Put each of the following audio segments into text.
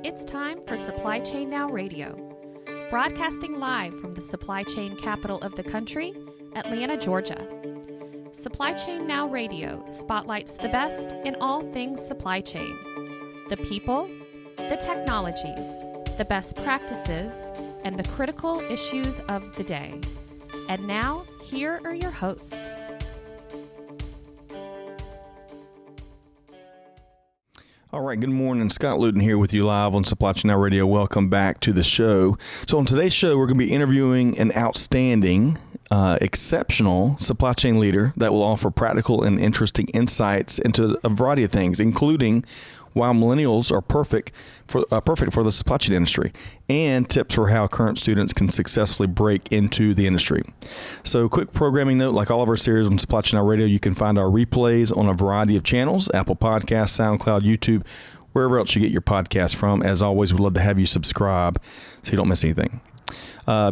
It's time for Supply Chain Now Radio, broadcasting live from the supply chain capital of the country, Atlanta, Georgia. Supply Chain Now Radio spotlights the best in all things supply chain. The people, the technologies, the best practices, and the critical issues of the day. And now, here are your hosts. All right, good morning. Scott Luton here with you live on Supply Chain Now Radio. Welcome back to the show. So on today's show, we're going to be interviewing an outstanding, exceptional supply chain leader that will offer practical and interesting insights into a variety of things, including why millennials are perfect for the supply chain industry, and tips for how current students can successfully break into the industry. So quick programming note, like all of our series on Supply Chain Now Radio, you can find our replays on a variety of channels, Apple Podcasts, SoundCloud, YouTube, wherever else you get your podcast from. As always, we'd love to have you subscribe so you don't miss anything.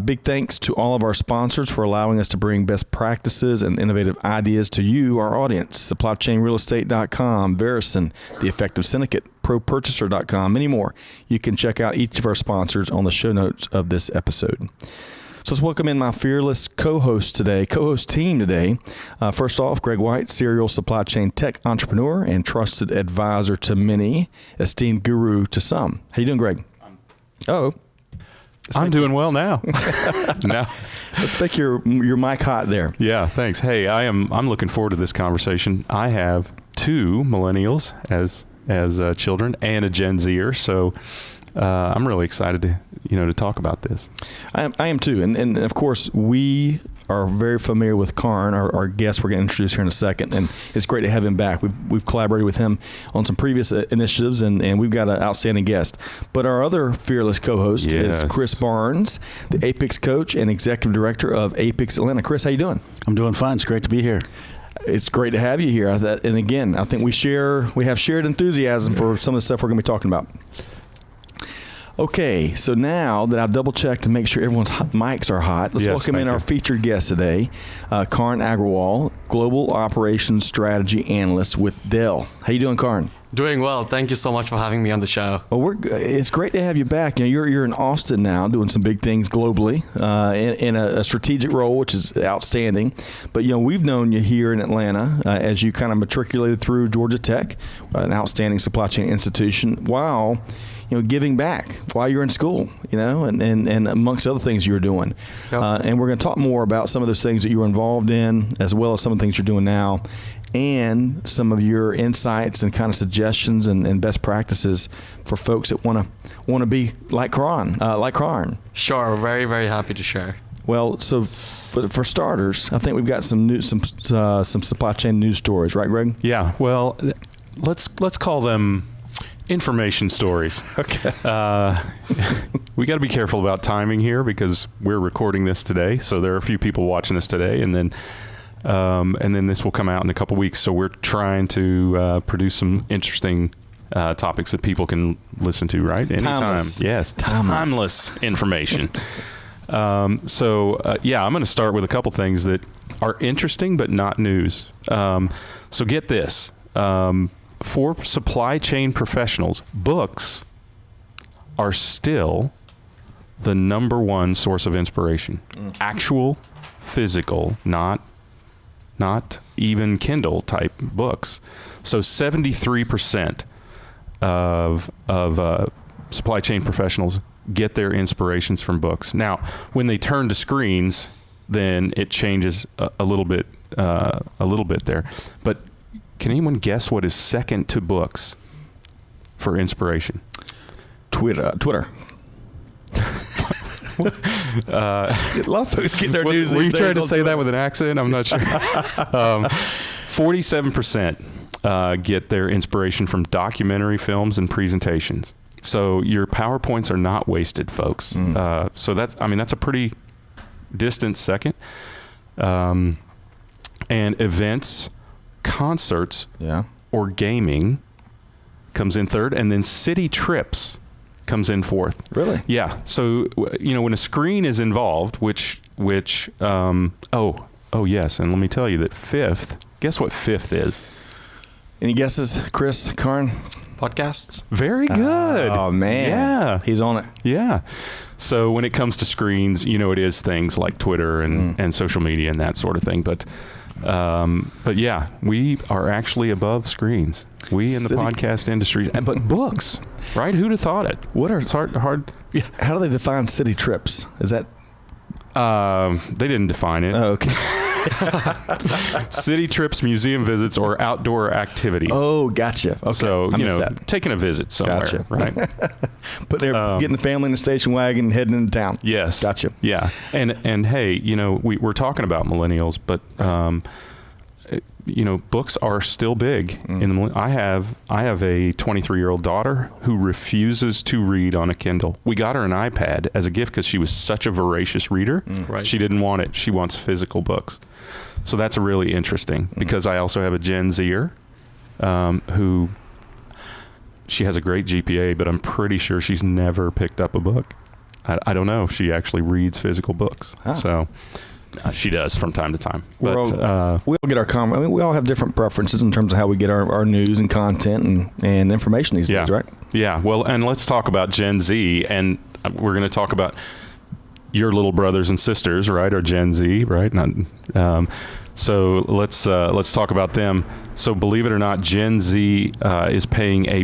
Big thanks to all of our sponsors for allowing us to bring best practices and innovative ideas to you, our audience. SupplyChainRealEstate.com, Verison, The Effective Syndicate, ProPurchaser.com, many more. You can check out each of our sponsors on the show notes of this episode. So let's welcome in my fearless co-host team today. First off, Greg White, serial supply chain tech entrepreneur and trusted advisor to many, esteemed guru to some. How you doing, Greg? I'm doing well now. Let's make your mic hot there. Yeah, thanks. Hey, I'm looking forward to this conversation. I have two millennials as children and a Gen Zer, so I'm really excited to talk about this. I am too, and of course we are very familiar with Karn, our guest we're going to introduce here in a second, and it's great to have him back. We've collaborated with him on some previous initiatives, and we've got an outstanding guest. But our other fearless co-host is Chris Barnes, the Apex coach and executive director of Apex Atlanta. Chris, how you doing? I'm doing fine. It's great to be here. It's great to have you here. And again, I think we have shared enthusiasm for some of the stuff we're going to be talking about. Okay, so now that I've double-checked to make sure everyone's mics are hot, let's welcome in our featured guest today, Karn Agrawal, Global Operations Strategy Analyst with Dell. How you doing, Karn? Doing well. Thank you so much for having me on the show. Well, it's great to have you back. You're in Austin now doing some big things globally in a strategic role, which is outstanding. But, we've known you here in Atlanta as you kind of matriculated through Georgia Tech, an outstanding supply chain institution, while giving back while you're in school, and amongst other things you're doing. Yep. And we're going to talk more about some of those things that you were involved in, as well as some of the things you're doing now, and some of your insights and kind of suggestions and best practices for folks that want to be like Karn. Sure, very, very happy to share. Well, but for starters, I think we've got some supply chain news stories, right, Greg? Yeah. Well, let's call them information stories. Okay. We got to be careful about timing here because we're recording this today, so there are a few people watching us today, and then this will come out in a couple weeks. So we're trying to produce some interesting topics that people can listen to, right? Anytime. Timeless. Yes. Timeless information. I'm going to start with a couple things that are interesting but not news. So get this. For supply chain professionals, books are still the number one source of inspiration. Actual, physical, not even Kindle type books. So 73% of supply chain professionals get their inspirations from books. Now, when they turn to screens, then it changes a little bit there. But can anyone guess what is second to books for inspiration? Twitter. A lot of folks get their news. Were you trying to say that with an accent? I'm not sure. 47% get their inspiration from documentary films and presentations. So your PowerPoints are not wasted, folks. So that's a pretty distant second. And events, concerts, or gaming comes in third, and then city trips comes in fourth. Really? Yeah. So when a screen is involved, which yes, and let me tell you that fifth. Guess what fifth is? Any guesses, Chris, Karn? Podcasts. Very good. Oh, man. Yeah. He's on it. Yeah. So when it comes to screens, it is things like Twitter and social media and that sort of thing. But yeah, we are actually above screens. We in the podcast industry, but books, right? Who'd have thought it? It's hard. Yeah. How do they define city trips? Is that? They didn't define it. Oh, okay. City trips, museum visits, or outdoor activities. Oh, gotcha. Okay. So, taking a visit somewhere, gotcha. Right? But they're getting the family in the station wagon and heading into town. Yes. Gotcha. Yeah. And hey, we're talking about millennials, but, books are still big. I have a 23-year-old daughter who refuses to read on a Kindle. We got her an iPad as a gift because she was such a voracious reader. Right. She didn't want it. She wants physical books. So that's really interesting because I also have a Gen Zer who she has a great GPA, but I'm pretty sure she's never picked up a book. I don't know if she actually reads physical books. So she does from time to time. But we all get our comment. I mean, we all have different preferences in terms of how we get our news and content and information these days, right? Yeah. Well, and let's talk about Gen Z, and we're going to talk about your little brothers and sisters, right? Or Gen Z, right? So let's talk about them. So believe it or not, Gen Z is playing a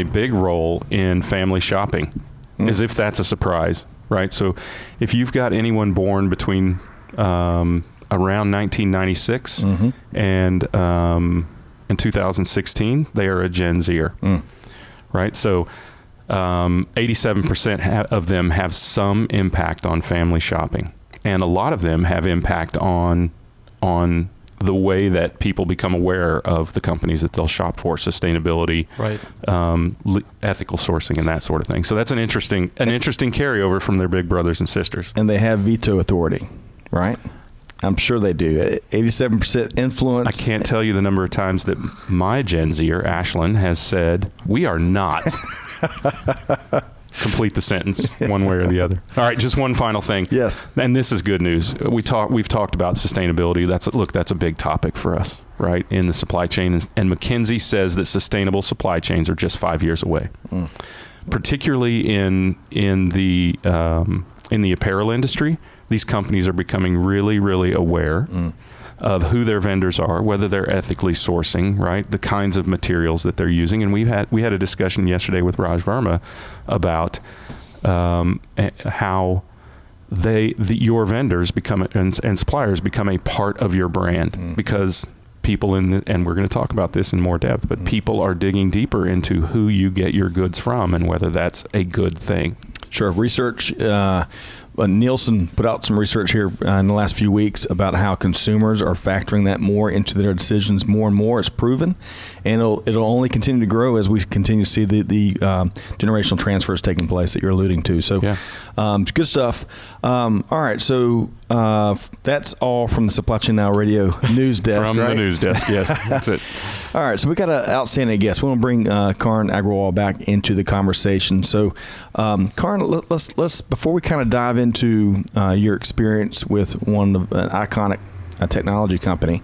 big role in family shopping, as if that's a surprise, right? So if you've got anyone born between around 1996 and in 2016, they are a Gen Zer, right? So 87% of them have some impact on family shopping, and a lot of them have impact on the way that people become aware of the companies that they'll shop for, sustainability, right, ethical sourcing, and that sort of thing. So that's an interesting carryover from their big brothers and sisters. And they have veto authority, right? I'm sure they do. 87% influence. I can't tell you the number of times that my Gen Zer, Ashlyn, has said, "We are not." Complete the sentence one way or the other. All right, just one final thing. Yes. And this is good news. We've talked about sustainability. That's a big topic for us, right, in the supply chain. And McKinsey says that sustainable supply chains are just 5 years away. Particularly in the apparel industry, these companies are becoming really, really aware of who their vendors are, whether they're ethically sourcing, right, the kinds of materials that they're using. And we had a discussion yesterday with Raj Verma about how your vendors become and suppliers become a part of your brand because people and we're going to talk about this in more depth, but people are digging deeper into who you get your goods from and whether that's a good thing. Sure. Research. Nielsen put out some research here in the last few weeks about how consumers are factoring that more into their decisions more and more. It's proven, and it'll only continue to grow as we continue to see the generational transfers taking place that you're alluding to. So, good stuff. All right, so that's all from the Supply Chain Now Radio news desk. From right? the news desk, yes, that's it. All right, so we got an outstanding guest. We want to bring Karn Agrawal back into the conversation. So, Karn, let's before we kind of dive into your experience with an iconic technology company,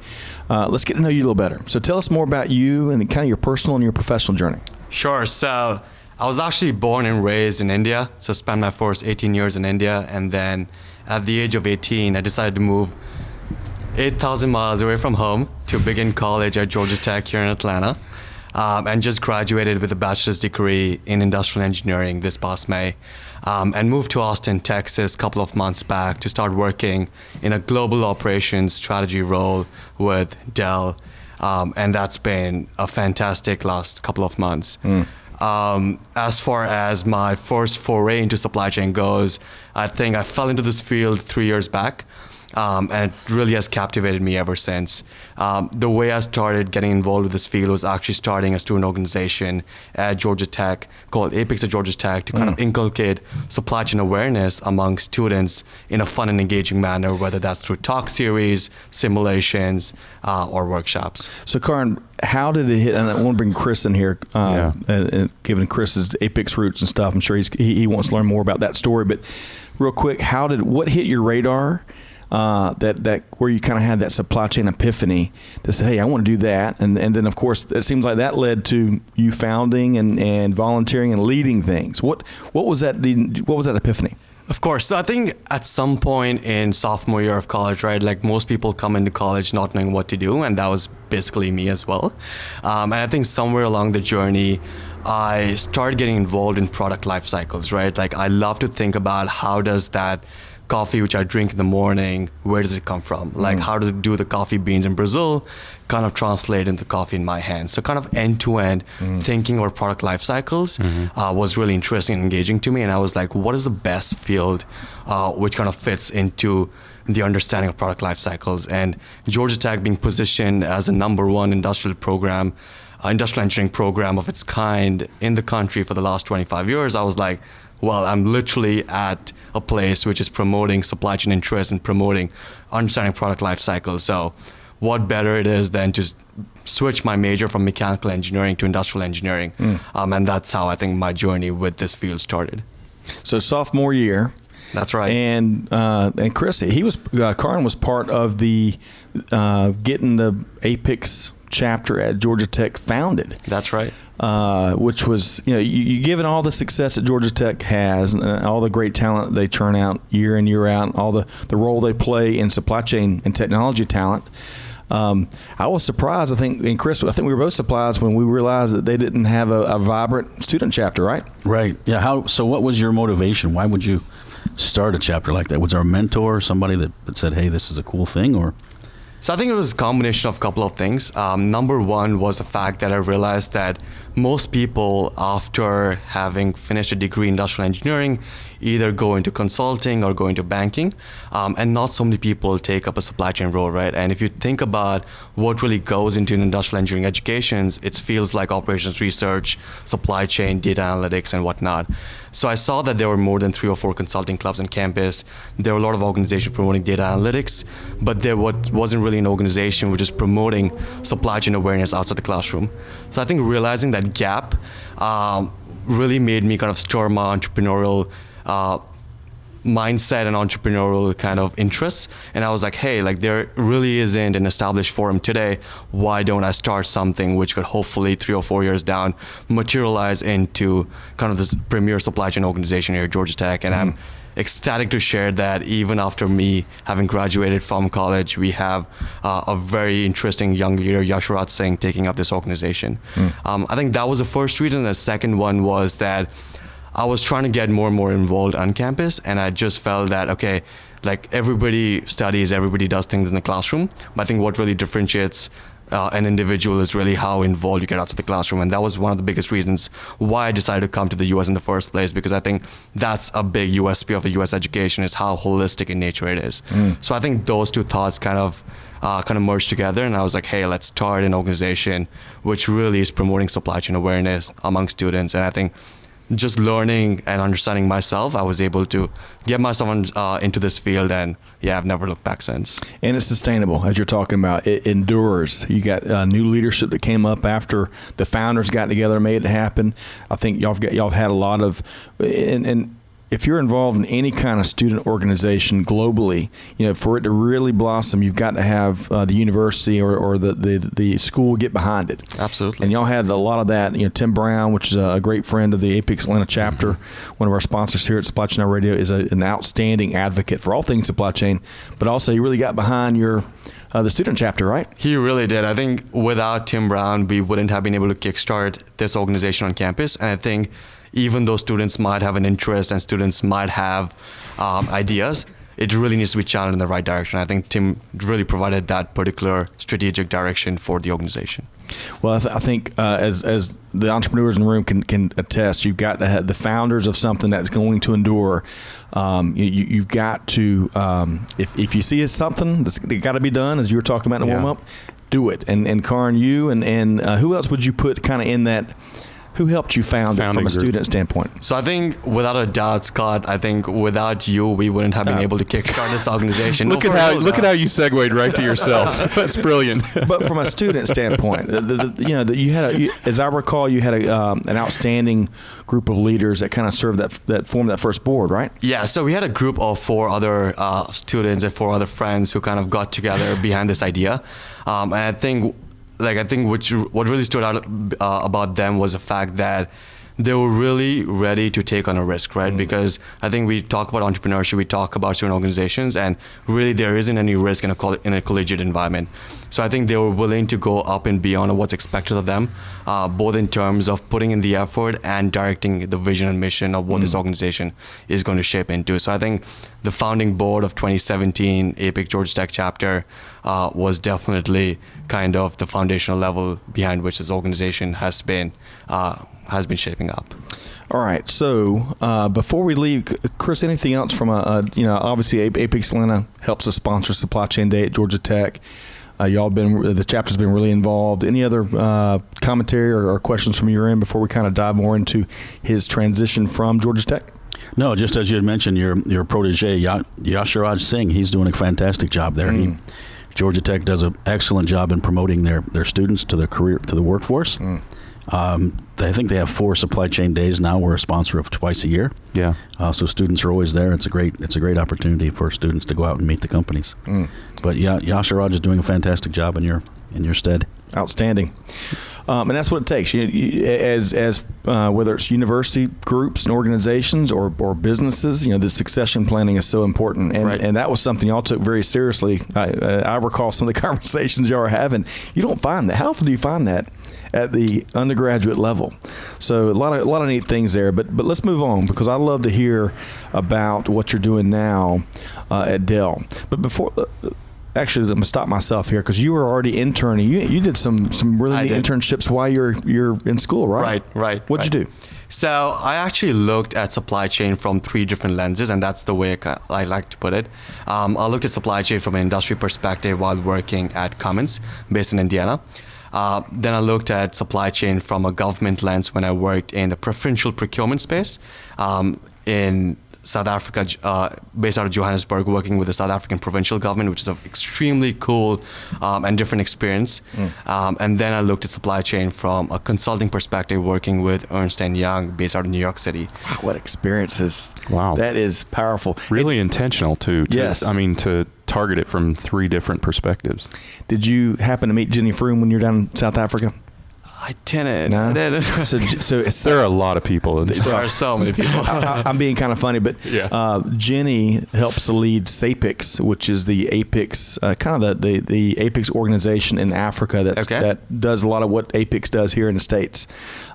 let's get to know you a little better. So, tell us more about you and kind of your personal and your professional journey. Sure. So, I was actually born and raised in India. So, spent my first 18 years in India, and then at the age of 18, I decided to move 8,000 miles away from home to begin college at Georgia Tech here in Atlanta, and just graduated with a bachelor's degree in industrial engineering this past May, and moved to Austin, Texas a couple of months back to start working in a global operations strategy role with Dell, and that's been a fantastic last couple of months. As far as my first foray into supply chain goes, I think I fell into this field 3 years back. And it really has captivated me ever since. The way I started getting involved with this field was actually starting a student organization at Georgia Tech called Apex at Georgia Tech to kind of inculcate supply chain awareness among students in a fun and engaging manner, whether that's through talk series, simulations, or workshops. So, Karn, how did it hit? And I want to bring Chris in here, and given Chris's Apex roots and stuff, I'm sure he wants to learn more about that story. But real quick, what hit your radar? that where you kind of had that supply chain epiphany to say, hey, I want to do that, and then of course it seems like that led to you founding and volunteering and leading things. What was that epiphany? Of course. So I think at some point in sophomore year of college, right, like most people come into college not knowing what to do, and that was basically me as well. And I think somewhere along the journey, I started getting involved in product life cycles, right? Like I love to think about how does that coffee which I drink in the morning, where does it come from? Like how do the coffee beans in Brazil kind of translate into coffee in my hands? So kind of end-to-end thinking about product life cycles was really interesting and engaging to me. And I was like, what is the best field which kind of fits into the understanding of product life cycles? And Georgia Tech being positioned as a #1 industrial engineering program of its kind in the country for the last 25 years, I was like, well, I'm literally at a place which is promoting supply chain interest and promoting understanding product life cycles. So what better it is than to switch my major from mechanical engineering to industrial engineering. And that's how I think my journey with this field started. So sophomore year. That's right. And Chris, Karan was part of the getting the Apex chapter at Georgia Tech founded. That's right. Which was, you given all the success that Georgia Tech has and all the great talent they churn out year in, year out, all the role they play in supply chain and technology talent. I was surprised, I think, and Chris, I think we were both surprised when we realized that they didn't have a vibrant student chapter, right? Right. Yeah. So what was your motivation? Why would you start a chapter like that? Was there a mentor, somebody that said, hey, this is a cool thing, or? So I think it was a combination of a couple of things. #1 was the fact that I realized that most people, after having finished a degree in industrial engineering, either go into consulting or go into banking, and not so many people take up a supply chain role, right? And if you think about what really goes into an industrial engineering education, it feels like operations research, supply chain, data analytics, and whatnot. So I saw that there were more than 3 or 4 consulting clubs on campus. There were a lot of organizations promoting data analytics, but there wasn't really an organization which is promoting supply chain awareness outside the classroom. So I think realizing that gap really made me kind of stir my entrepreneurial mindset and entrepreneurial kind of interests. And I was like, hey, like there really isn't an established forum today. Why don't I start something which could hopefully 3 or 4 years down materialize into kind of this premier supply chain organization here at Georgia Tech? And I'm ecstatic to share that even after me having graduated from college, we have a very interesting young leader, Yashurat Singh, taking up this organization. I think that was the first reason. The second one was that I was trying to get more and more involved on campus, and I just felt that, okay, like everybody studies, everybody does things in the classroom, but I think what really differentiates an individual is really how involved you get outside the classroom. And that was one of the biggest reasons why I decided to come to the US in the first place, because I think that's a big USP of a US education, is how holistic in nature it is. So I think those two thoughts kind of merged together, and I was like, hey, let's start an organization which really is promoting supply chain awareness among students. And I think just learning and understanding myself, I was able to get myself into this field, and I've never looked back since. And it's sustainable, as you're talking about. It endures. You got new leadership that came up after the founders got together and made it happen. I think y'all have had a lot of, and if you're involved in any kind of student organization globally, for it to really blossom, you've got to have the university or the school get behind it. Absolutely. And y'all had a lot of that. Tim Brown, which is a great friend of the Apex Atlanta chapter, one of our sponsors here at Supply Chain Now Radio, is an outstanding advocate for all things supply chain, but also he really got behind the student chapter, right? He really did. I think without Tim Brown, we wouldn't have been able to kickstart this organization on campus. And I think even though students might have an interest and students might have ideas, it really needs to be channeled in the right direction. I think Tim really provided that particular strategic direction for the organization. Well, I think as the entrepreneurs in the room can attest, you've got to have the founders of something that's going to endure. You've got to, if you see something that's got to be done, as you were talking about in the warm-up, do it. And Karan, you and who else would you put kind of in that Who helped you found it from a group. student standpoint? So I think without a doubt, Scott, I think without you, we wouldn't have been able to kickstart this organization. Look at how you segued right to yourself. That's brilliant. But from a student standpoint, as I recall, you had an outstanding group of leaders that kind of served that formed that first board, right? Yeah, so we had a group of 4 other students and 4 other friends who kind of got together behind this idea, and I think what really stood out about them was the fact that they were really ready to take on a risk, right? Because I think we talk about entrepreneurship, we talk about student organizations, and really there isn't any risk in a collegiate environment. So I think they were willing to go up and beyond what's expected of them, both in terms of putting in the effort and directing the vision and mission of what this organization is going to shape into. So I think the founding board of 2017 APIC Georgia Tech chapter was definitely kind of the foundational level behind which this organization has been shaping up. All right. So before we leave, Chris, anything else from obviously APIC Atlanta helps us sponsor Supply Chain Day at Georgia Tech. The chapter's been really involved. Any other commentary or questions from your end before we kind of dive more into his transition from Georgia Tech? No, just as you had mentioned, your protege, Yasharaj Singh, he's doing a fantastic job there. Georgia Tech does an excellent job in promoting their students to the workforce. I think they have 4 supply chain days now. We're a sponsor of twice a year. Yeah. So students are always there. It's a great opportunity for students to go out and meet the companies. But Yasharaj is doing a fantastic job in your stead. Outstanding. And that's what it takes. As whether it's university groups and organizations or businesses, the succession planning is so important. And that was something y'all took very seriously. I recall some of the conversations y'all were having. You don't find that. How often do you find that at the undergraduate level? So a lot of neat things there. But let's move on, because I love to hear about what you're doing now at Dell. But before. Actually, I'm gonna stop myself here, because you were already interning. You did some really neat internships while you're in school, right? Right. What'd you do? So I actually looked at supply chain from 3 different lenses, and that's the way I like to put it. I looked at supply chain from an industry perspective while working at Cummins, based in Indiana. Then I looked at supply chain from a government lens when I worked in the preferential procurement space in South Africa, based out of Johannesburg, working with the South African provincial government, which is an extremely cool and different experience. And then I looked at supply chain from a consulting perspective, working with Ernst & Young, based out of New York City. Wow, what experiences. Wow. That is powerful. Really intentional, too. Yes. To target it from 3 different perspectives. Did you happen to meet Jenny Froome when you were down in South Africa? I didn't. No? I didn't. So There are a lot of people. There are so many people. I'm being kind of funny, but Jenny helps to lead SAPIX, which is the APIX, kind of the APIX organization in Africa that does a lot of what APIX does here in the States.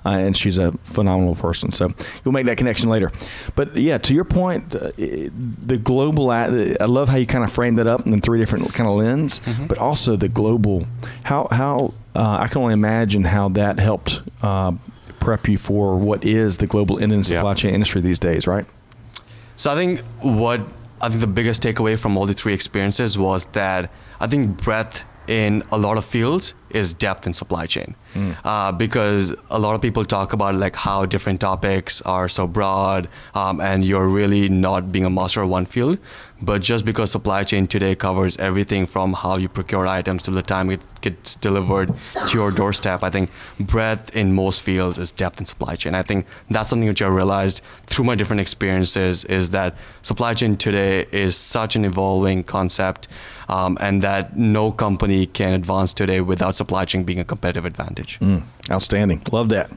And she's a phenomenal person. So you'll make that connection later. But yeah, to your point, the global, I love how you kind of framed that up in 3 different kind of lens, but also the global, how I can only imagine how that helped prep you for what is the global end-to-end supply chain industry these days, right? So I think the biggest takeaway from all the 3 experiences was that I think breadth in a lot of fields is depth in supply chain. Because a lot of people talk about like how different topics are so broad, and you're really not being a master of one field. But just because supply chain today covers everything from how you procure items to the time it gets delivered to your doorstep, I think breadth in most fields is depth in supply chain. I think that's something which I realized through my different experiences, is that supply chain today is such an evolving concept, and that no company can advance today without supply chain being a competitive advantage. Outstanding. Love that.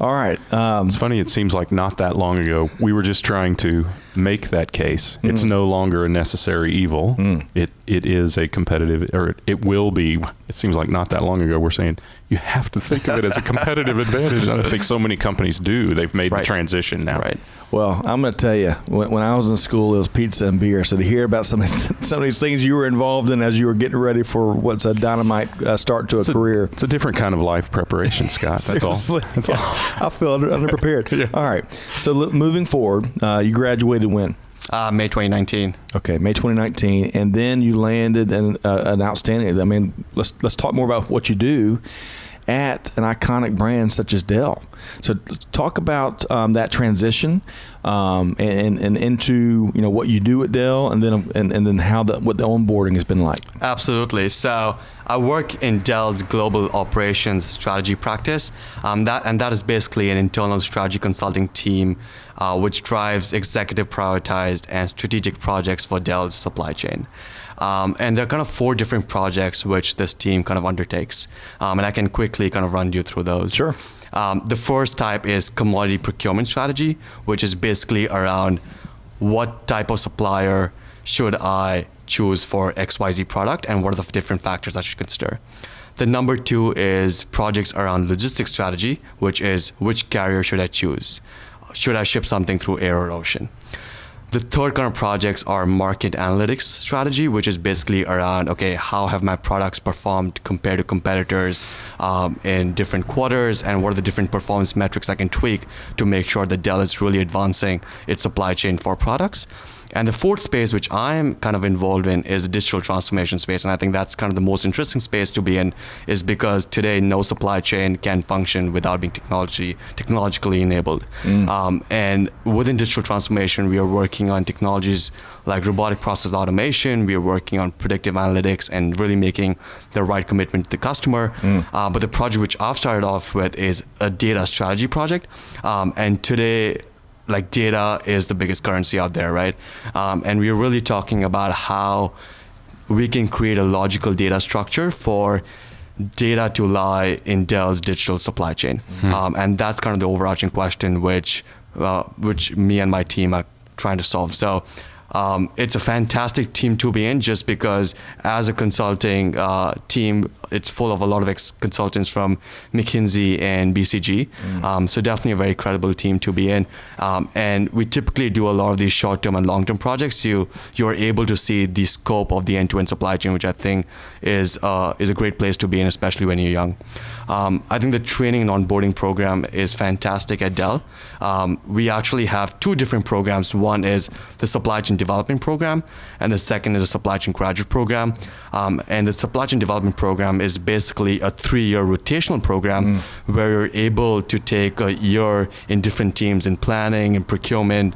All right. It's funny. It seems like not that long ago, we were just trying to make that case. It's no longer a necessary evil. It is a competitive, or it will be. It seems like not that long ago, we're saying you have to think of it as a competitive advantage. And I think so many companies do. They've made the transition now. Right. Well, I'm going to tell you, when I was in school, it was pizza and beer. So to hear about some of these things you were involved in as you were getting ready for what's a dynamite start to a career. It's a different kind of life preparation, Scott. That's all. That's all. I feel underprepared. All right. So moving forward, you graduated when? May 2019. Okay, May 2019, and then you landed an outstanding. I mean, let's talk more about what you do. at an iconic brand such as Dell. So talk about that transition and into what you do at Dell, and then how what the onboarding has been like. Absolutely. So I work in Dell's global operations strategy practice. That is basically an internal strategy consulting team which drives executive prioritized and strategic projects for Dell's supply chain. And there are kind of 4 different projects which this team kind of undertakes. And I can quickly kind of run you through those. Sure. The first type is commodity procurement strategy, which is basically around what type of supplier should I choose for XYZ product and what are the different factors I should consider. The number 2 is projects around logistics strategy, which is which carrier should I choose? Should I ship something through air or ocean? The third kind of projects are market analytics strategy, which is basically around, okay, how have my products performed compared to competitors in different quarters, and what are the different performance metrics I can tweak to make sure that Dell is really advancing its supply chain for products. And the fourth space, which I'm kind of involved in, is the digital transformation space. And I think that's kind of the most interesting space to be in, is because today no supply chain can function without being technologically enabled. And within digital transformation, we are working on technologies like robotic process automation. We are working on predictive analytics and really making the right commitment to the customer. But the project which I've started off with is a data strategy project. And today, like, data is the biggest currency out there, right? And we're really talking about how we can create a logical data structure for data to lie in Dell's digital supply chain. And that's kind of the overarching question which me and my team are trying to solve. So it's a fantastic team to be in, just because as a consulting team, it's full of a lot of consultants from McKinsey and BCG. So definitely a very credible team to be in. And we typically do a lot of these short-term and long-term projects. You're able to see the scope of the end-to-end supply chain, which I think is a great place to be in, especially when you're young. I think the training and onboarding program is fantastic at Dell. We actually have 2 different programs. One is the supply chain development program, and the second is a supply chain graduate program. And the supply chain development program is basically a 3-year rotational program where you're able to take a year in different teams in planning, in procurement,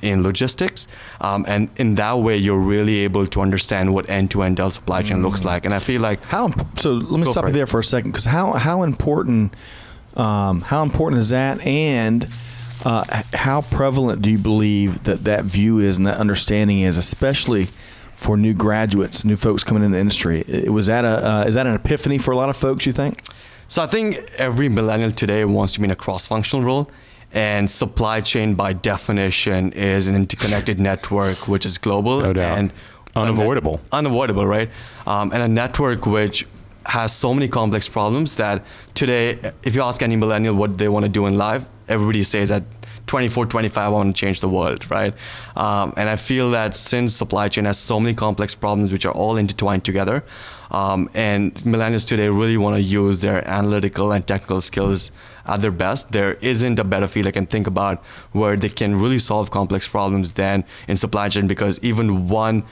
in logistics, and in that way you're really able to understand what end-to-end Dell supply chain looks like. And I feel like so let me stop you there for a second, because how important is that, and how prevalent do you believe that view is and that understanding is, especially for new graduates, new folks coming into the industry? Is that an epiphany for a lot of folks, you think? So I think every millennial today wants to be in a cross-functional role, and supply chain by definition is an interconnected network which is global. No doubt. And unavoidable, right? And a network which has so many complex problems that today, if you ask any millennial what they want to do in life, everybody says that 24, 25, I want to change the world, right? And I feel that since supply chain has so many complex problems which are all intertwined together, and millennials today really want to use their analytical and technical skills at their best, there isn't a better field I can think about where they can really solve complex problems than in supply chain, because even one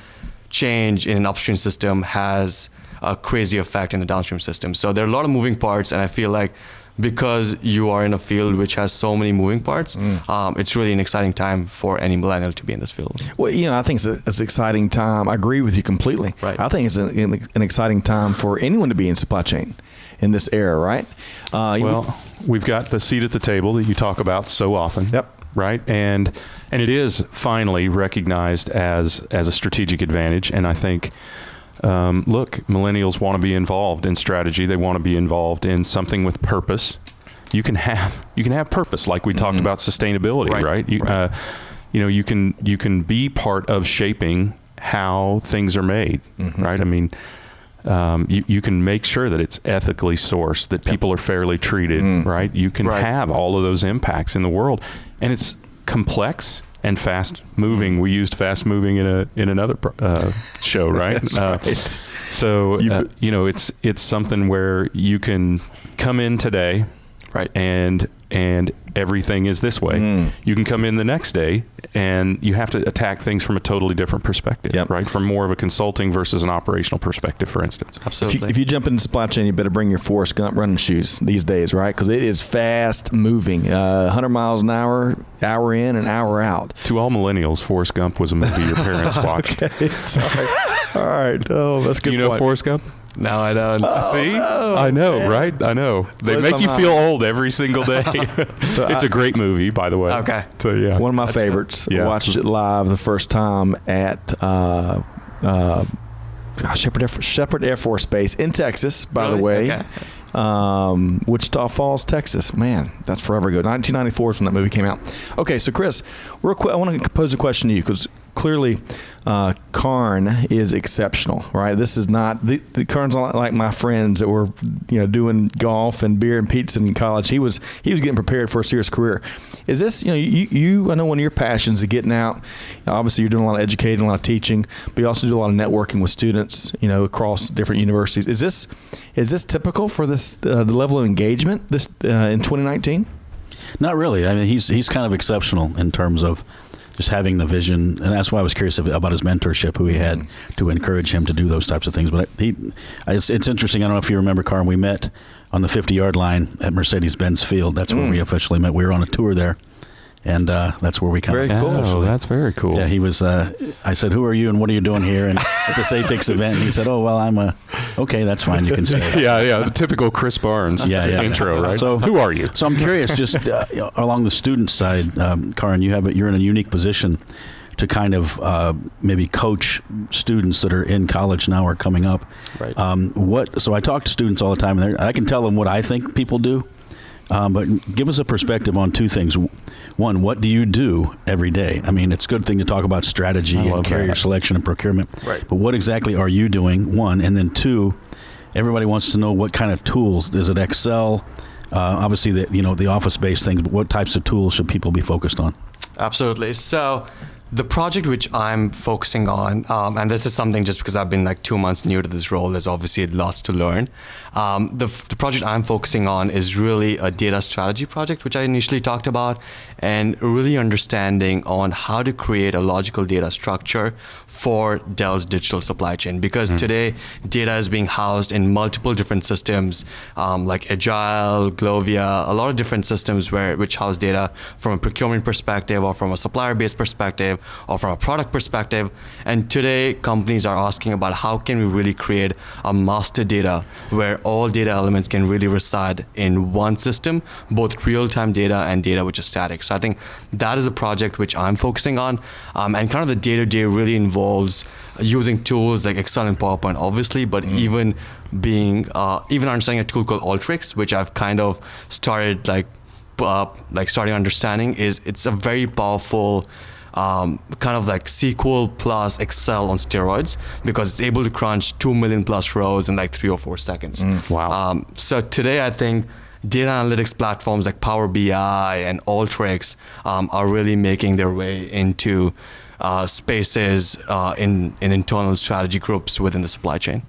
change in an upstream system has a crazy effect in the downstream system. So there are a lot of moving parts, and I feel like because you are in a field which has so many moving parts, it's really an exciting time for any millennial to be in this field. Well, I think it's an exciting time. I agree with you completely. Right. I think it's an exciting time for anyone to be in supply chain in this era, right? Well, we've got the seat at the table that you talk about so often. Yep. Right. And it is finally recognized as a strategic advantage. And I think, look, millennials want to be involved in strategy. They want to be involved in something with purpose. You can have purpose, like we talked about sustainability, right? You can be part of shaping how things are made, right? I mean, you can make sure that it's ethically sourced, that people are fairly treated, right? You can have all of those impacts in the world, and it's complex and fast moving. We used fast moving in another show, right? So it's something where you can come in today, right, and and everything is this way. You can come in the next day and you have to attack things from a totally different perspective, right? From more of a consulting versus an operational perspective, for instance. Absolutely. If you jump into supply chain, you better bring your Forrest Gump running shoes these days, right? Because it is fast moving, 100 miles an hour, hour in and hour out. To all millennials, Forrest Gump was a movie your parents watched. Okay, sorry. All right. Oh, that's a good. Do you know point. Forrest Gump? No, I don't. See? no, I know, man. right? I know. They Close make you somehow. feel old every single day. It's a great movie, by the way. Okay. So, yeah. One of my favorites. Yeah. Watched it live the first time at Shepherd Air Force Base in Texas, by the Really? way. Okay. Wichita Falls, Texas. Man, that's forever ago. 1994 is when that movie came out. Okay, so Chris, real quick, I want to pose a question to you because clearly Karn is exceptional, right? This is not the Karn's not like my friends that were doing golf and beer and pizza in college. He was getting prepared for a serious career. Is this you I know one of your passions is getting out. Obviously you're doing a lot of educating, a lot of teaching, but you also do a lot of networking with students across different universities. Is this typical for this the level of engagement this in 2019? Not really. I mean, he's kind of exceptional in terms of just having the vision, and that's why I was curious about his mentorship, who he had to encourage him to do those types of things. But it's interesting. I don't know if you remember, Carl, we met on the 50-yard line at Mercedes-Benz Field. That's where we officially met. We were on a tour there, and that's where we kind Very of cool. Oh, that's very cool. Yeah, he was. I said, "Who are you, and what are you doing here?" And at this Apex event, and he said, "Oh, well, I'm a." Okay, that's fine. You can stay. Yeah, the typical Chris Barnes intro, right? So, who are you? So I'm curious, just along the student side, Karan, you're in a unique position to kind of maybe coach students that are in college now or coming up. Right. So I talk to students all the time, and I can tell them what I think people do. But give us a perspective on two things. One, what do you do every day? I mean, it's a good thing to talk about strategy and carrier selection and procurement. Right. But what exactly are you doing, one? And then two, everybody wants to know what kind of tools. Is it Excel? Obviously, the office-based things, but what types of tools should people be focused on? Absolutely. So the project which I'm focusing on, and this is something just because I've been like 2 months new to this role, there's obviously lots to learn. The project I'm focusing on is really a data strategy project, which I initially talked about, and really understanding on how to create a logical data structure for Dell's digital supply chain, because today data is being housed in multiple different systems like Agile, Glovia, a lot of different systems which house data from a procurement perspective or from a supplier-based perspective or from a product perspective. And today companies are asking about how can we really create a master data where all data elements can really reside in one system, both real-time data and data which is static. So I think that is a project which I'm focusing on, and kind of the day-to-day really involves using tools like Excel and PowerPoint, obviously, but even understanding a tool called Alteryx, which I've kind of started starting understanding. It's a very powerful kind of like SQL plus Excel on steroids, because it's able to crunch 2 million plus rows in like 3 or 4 seconds. Wow. So today I think data analytics platforms like Power BI and Alteryx are really making their way into spaces in internal strategy groups within the supply chain.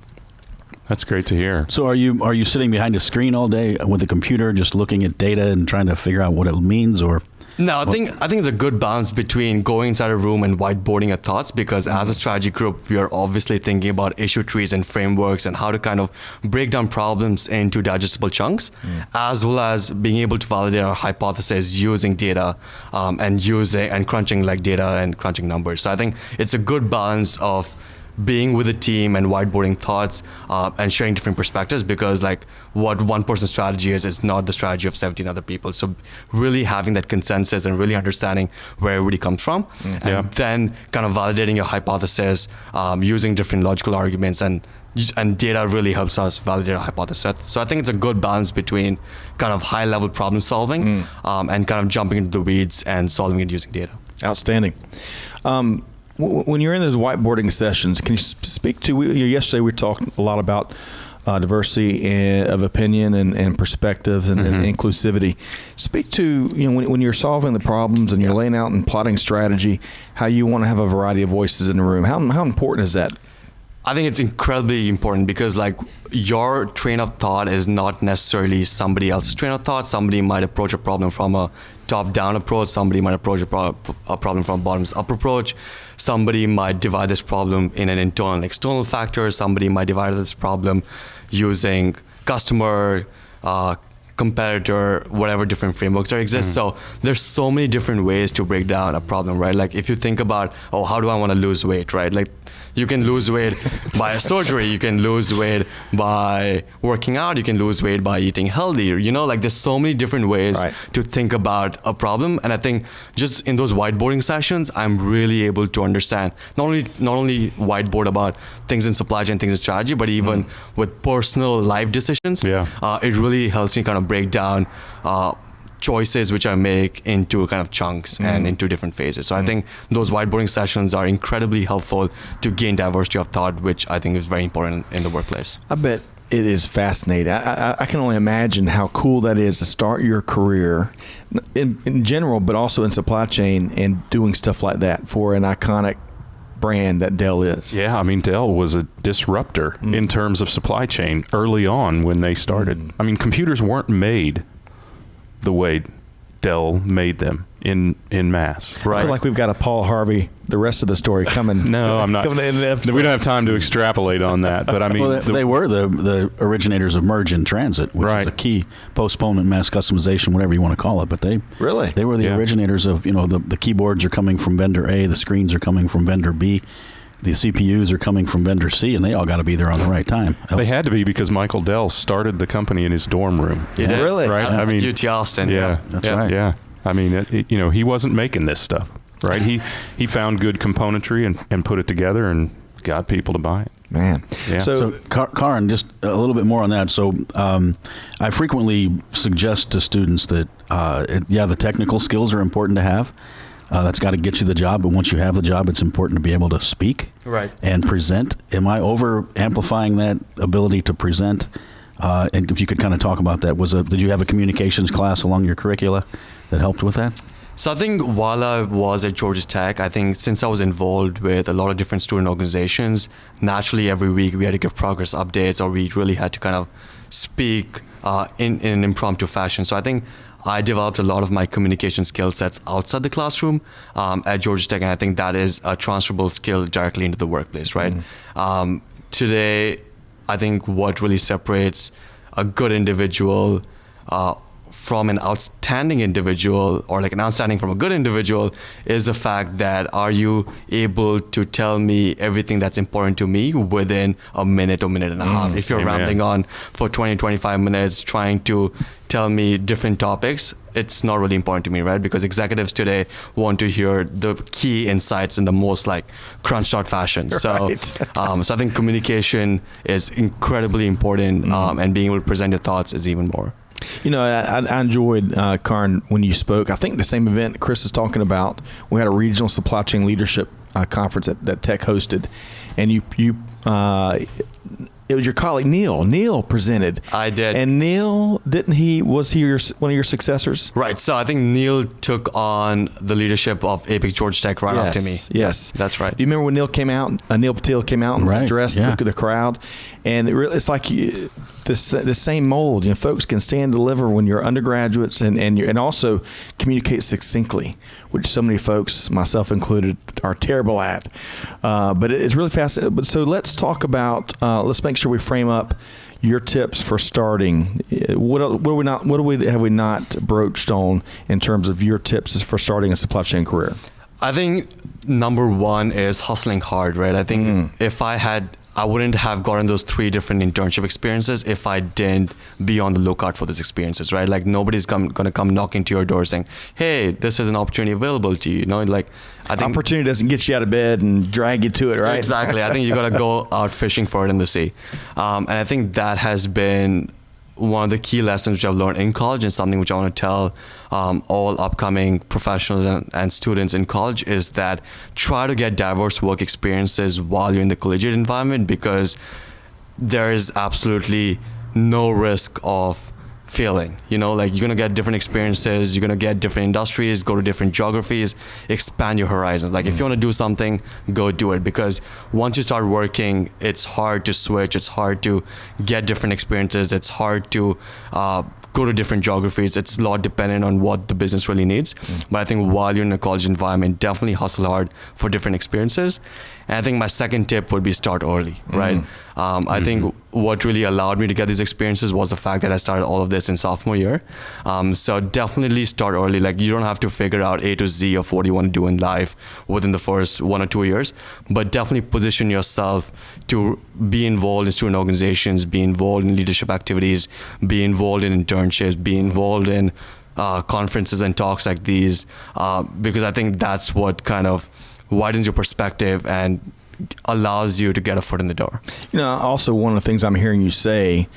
That's great to hear. So are you sitting behind a screen all day with a computer, just looking at data and trying to figure out what it means, or? No, I think it's a good balance between going inside a room and whiteboarding your thoughts, because as a strategy group, we are obviously thinking about issue trees and frameworks and how to kind of break down problems into digestible chunks, as well as being able to validate our hypothesis using data and crunching data and crunching numbers. So I think it's a good balance of being with a team and whiteboarding thoughts and sharing different perspectives, because what one person's strategy is not the strategy of 17 other people. So really having that consensus and really understanding where everybody comes from, and then kind of validating your hypothesis using different logical arguments, and data really helps us validate our hypothesis. So I think it's a good balance between kind of high level problem solving and kind of jumping into the weeds and solving it using data. Outstanding. When you're in those whiteboarding sessions, can you speak to, yesterday we talked a lot about diversity of opinion and perspectives and inclusivity. Speak to, when you're solving the problems and you're laying out and plotting strategy, how you want to have a variety of voices in the room. How important is that? I think it's incredibly important because like your train of thought is not necessarily somebody else's train of thought. Somebody might approach a problem from a top-down approach. Somebody might approach a problem from a bottoms-up approach. Somebody might divide this problem in an internal and external factor. Somebody might divide this problem using customer, competitor, whatever different frameworks there exist. So there's so many different ways to break down a problem, right? Like if you think about, oh, how do I want to lose weight, right? Like you can lose weight by a surgery, you can lose weight by working out, you can lose weight by eating healthier, like there's so many different ways to think about a problem. And I think just in those whiteboarding sessions, I'm really able to understand, not only whiteboard about things in supply chain, things in strategy, but even with personal life decisions. It really helps me kind of break down choices which I make into kind of chunks and into different phases. So I think those whiteboarding sessions are incredibly helpful to gain diversity of thought, which I think is very important in the workplace. I bet it is fascinating. I can only imagine how cool that is to start your career in general, but also in supply chain and doing stuff like that for an iconic brand that Dell is. Yeah, I mean, Dell was a disruptor in terms of supply chain early on when they started. I mean, computers weren't made the way Dell made them in mass. Right. I feel like we've got a Paul Harvey, the rest of the story coming. No, I'm not. We don't have time to extrapolate on that. But I mean, well, they were the originators of merge in transit, which is a key postponement, mass customization, whatever you want to call it. But they were the originators of, the keyboards are coming from vendor A, the screens are coming from vendor B. The CPUs are coming from vendor C, and they all got to be there on the right time. They had to be because Michael Dell started the company in his dorm room. He did. Really? Right? I mean, UT Austin. Yeah, that's right. Yeah. I mean, he wasn't making this stuff, right? He found good componentry and put it together and got people to buy it. Man. Yeah. So Karan, just a little bit more on that. So I frequently suggest to students that, the technical skills are important to have. That's got to get you the job, but once you have the job, it's important to be able to speak and present. Am I over amplifying that ability to present? And if you could kind of talk about that, did you have a communications class along your curricula that helped with that? So I think while I was at Georgia Tech, I think since I was involved with a lot of different student organizations, naturally every week we had to give progress updates, or we really had to kind of speak in an impromptu fashion. So I think I developed a lot of my communication skill sets outside the classroom at Georgia Tech, and I think that is a transferable skill directly into the workplace, right? Today, I think what really separates a good individual from an outstanding individual, or like an outstanding from a good individual, is the fact that are you able to tell me everything that's important to me within a minute or minute and a half. If you're rambling on for 20, 25 minutes trying to tell me different topics, it's not really important to me, right? Because executives today want to hear the key insights in the most like crunched out fashion. So, so I think communication is incredibly important, and being able to present your thoughts is even more. I enjoyed, Karan, when you spoke. I think the same event Chris is talking about, we had a regional supply chain leadership conference that Tech hosted, and it was your colleague Neil presented. I did. And Neil, was he one of your successors? Right. So I think Neil took on the leadership of Apex Georgia Tech after me. Yes. That's right. Do you remember when Neil came out? Neil Patel came out and addressed the crowd, and it's like the same mold. Folks can stand and deliver when you're undergraduates, and also communicate succinctly, which so many folks, myself included, are terrible at. But it's really fascinating. But so let's talk about. Let's make sure we frame up your tips for starting. What have we not broached on in terms of your tips for starting a supply chain career? I think number one is hustling hard, right? I think I wouldn't have gotten those 3 different internship experiences if I didn't be on the lookout for those experiences, right? Like nobody's going to come knocking to your door saying, hey, this is an opportunity available to you. Like I think opportunity doesn't get you out of bed and drag you to it, right? Exactly. I think you got to go out fishing for it in the sea. And I think that has been one of the key lessons which I've learned in college, and something which I want to tell all upcoming professionals and students in college, is that try to get diverse work experiences while you're in the collegiate environment, because there is absolutely no risk of failing. Like you're gonna get different experiences, you're gonna get different industries, go to different geographies, expand your horizons. Like if you want to do something, go do it, because once you start working, it's hard to switch, it's hard to get different experiences, it's hard to go to different geographies. It's a lot dependent on what the business really needs. But I think while you're in a college environment, definitely hustle hard for different experiences. And I think my second tip would be start early, right? I think what really allowed me to get these experiences was the fact that I started all of this in sophomore year. So definitely start early. Like you don't have to figure out A to Z of what you want to do in life within the first 1 or 2 years, but definitely position yourself to be involved in student organizations, be involved in leadership activities, be involved in internships, be involved in conferences and talks like these, because I think that's what kind of widens your perspective and allows you to get a foot in the door. Also one of the things I'm hearing you say,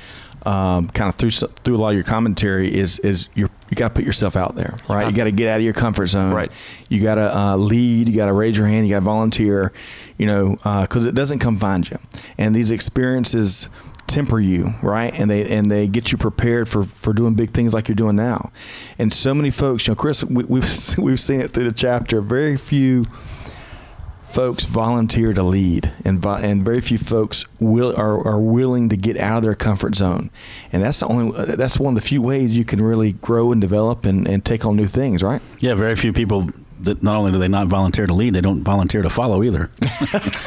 kind of through a lot of your commentary is you got to put yourself out there, right? You got to get out of your comfort zone. Right. You got to lead. You got to raise your hand. You got to volunteer. Because it doesn't come find you, and these experiences temper you, right? And they get you prepared for doing big things like you're doing now. And so many folks, Chris, we've seen it through the chapter. Very few folks volunteer to lead, and very few folks are willing to get out of their comfort zone. And that's one of the few ways you can really grow and develop and take on new things, right? Yeah, very few people that not only do they not volunteer to lead, they don't volunteer to follow either.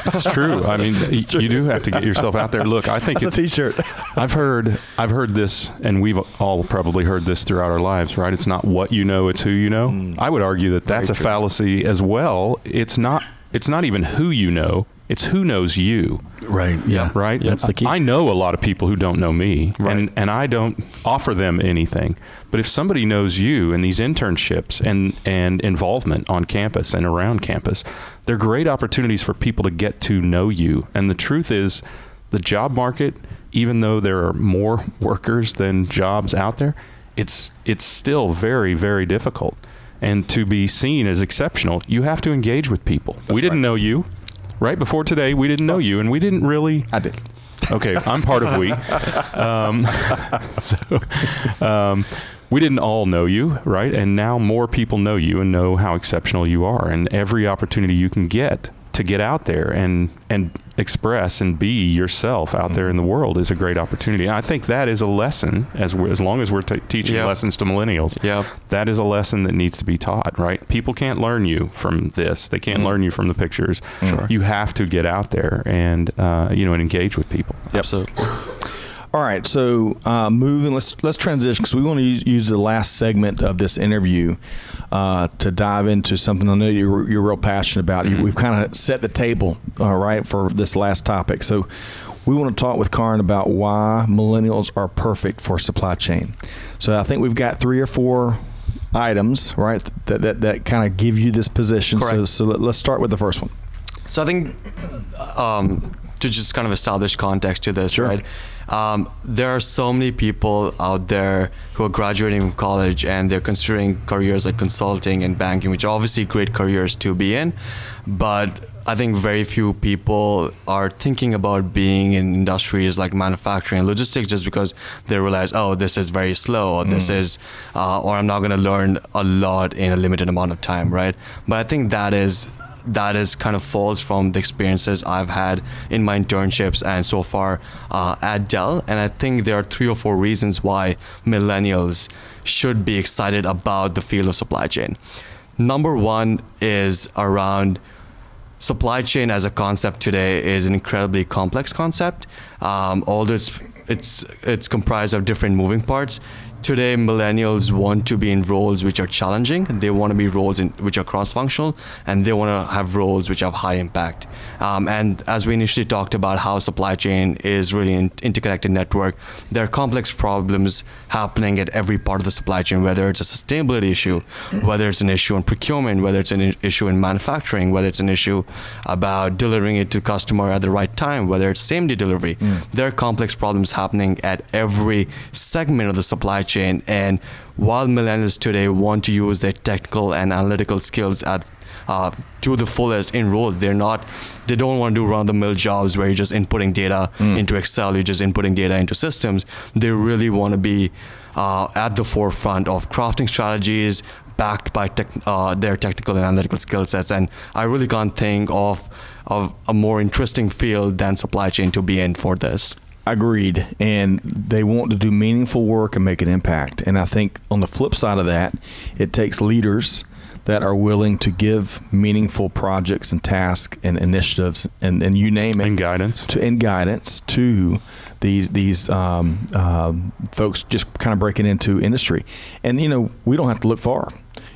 That's true. I mean, you do have to get yourself out there. Look, I think that's a T-shirt. I've heard this, and we've all probably heard this throughout our lives, right? It's not what you know, it's who you know. I would argue that that's a fallacy as well. It's not even who you know, it's who knows you. Right. Yeah. Right? That's the key. I know a lot of people who don't know me, right, and I don't offer them anything. But if somebody knows you and these internships and involvement on campus and around campus, they're great opportunities for people to get to know you. And the truth is, the job market, even though there are more workers than jobs out there, it's still very, very difficult. And to be seen as exceptional, you have to engage with people. We didn't know you. Right before today, we didn't know you, and we didn't really... I did. Okay, I'm part of we. We didn't all know you, right? And now more people know you and know how exceptional you are. And every opportunity you can get to get out there and express and be yourself out there in the world is a great opportunity. And I think that is a lesson, as long as we're teaching lessons to millennials, that is a lesson that needs to be taught, right? People can't learn you from this. They can't learn you from the pictures. Sure. You have to get out there and and engage with people. Yep. Absolutely. All right, so moving, let's transition, because we want to use the last segment of this interview to dive into something I know you're real passionate about. We've kind of set the table, right, for this last topic. So we want to talk with Karan about why millennials are perfect for supply chain. So I think we've got 3 or 4 items, right, that kind of give you this position. Correct. So let's start with the first one. So I think to just kind of establish context to this, right? There are so many people out there who are graduating from college and they're considering careers like consulting and banking, which are obviously great careers to be in, but I think very few people are thinking about being in industries like manufacturing and logistics just because they realize, oh, this is very slow, or this is, or I'm not going to learn a lot in a limited amount of time, right? But I think that is kind of falls from the experiences I've had in my internships and so far at Dell. And I think there are 3 or 4 reasons why millennials should be excited about the field of supply chain. Number 1 is around supply chain as a concept today is an incredibly complex concept. Although it's comprised of different moving parts. Today, millennials want to be in roles which are challenging. They want to be roles which are cross-functional, and they want to have roles which have high impact. And as we initially talked about how supply chain is really an interconnected network, there are complex problems happening at every part of the supply chain, whether it's a sustainability issue, whether it's an issue in procurement, whether it's an issue in manufacturing, whether it's an issue about delivering it to the customer at the right time, whether it's same-day delivery. There are complex problems happening at every segment of the supply chain chain. And while millennials today want to use their technical and analytical skills to the fullest in roles, they don't want to do run-of-the-mill jobs where you're just inputting data into Excel, you're just inputting data into systems. They really want to be at the forefront of crafting strategies backed by their technical and analytical skill sets. And I really can't think of a more interesting field than supply chain to be in for this. Agreed. And they want to do meaningful work and make an impact. And I think on the flip side of that, it takes leaders that are willing to give meaningful projects and tasks and initiatives and you name it. And guidance. To these folks just kind of breaking into industry. And, we don't have to look far.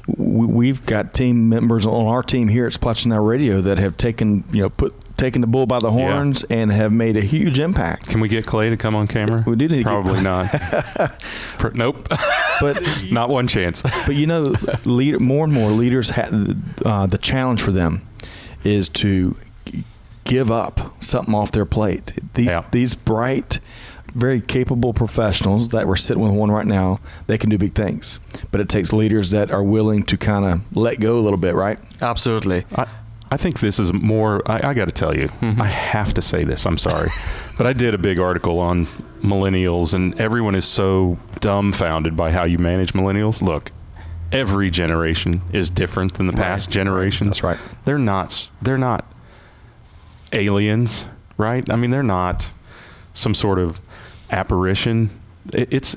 We've got team members on our team here at Supply Chain Now Radio that have taken the bull by the horns and have made a huge impact. Can we get Clay to come on camera? We do need to Probably not. Nope. But not one chance. But more and more leaders the challenge for them is to give up something off their plate. These bright, very capable professionals that we're sitting with one right now, they can do big things. But it takes leaders that are willing to kind of let go a little bit, right? Absolutely. I think this is more, I got to tell you, I have to say this, I'm sorry. But I did a big article on millennials, and everyone is so dumbfounded by how you manage millennials. Look, every generation is different than the past generations. That's right. They're not aliens, right? I mean, they're not some sort of apparition.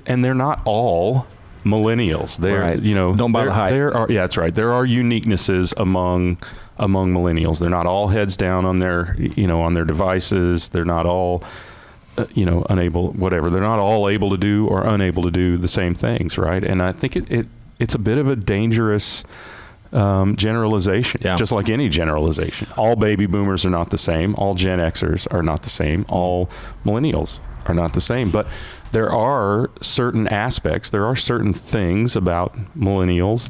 And they're not all millennials. They're, right. Don't buy the hype. That's right. There are uniquenesses among millennials. They're not all heads down on their devices. They're not all unable, whatever. They're not all able to do or unable to do the same things, right? And I think it's a bit of a dangerous generalization, just like any generalization. All baby boomers are not the same. All Gen Xers are not the same. All millennials are not the same. But there are certain aspects, there are certain things about millennials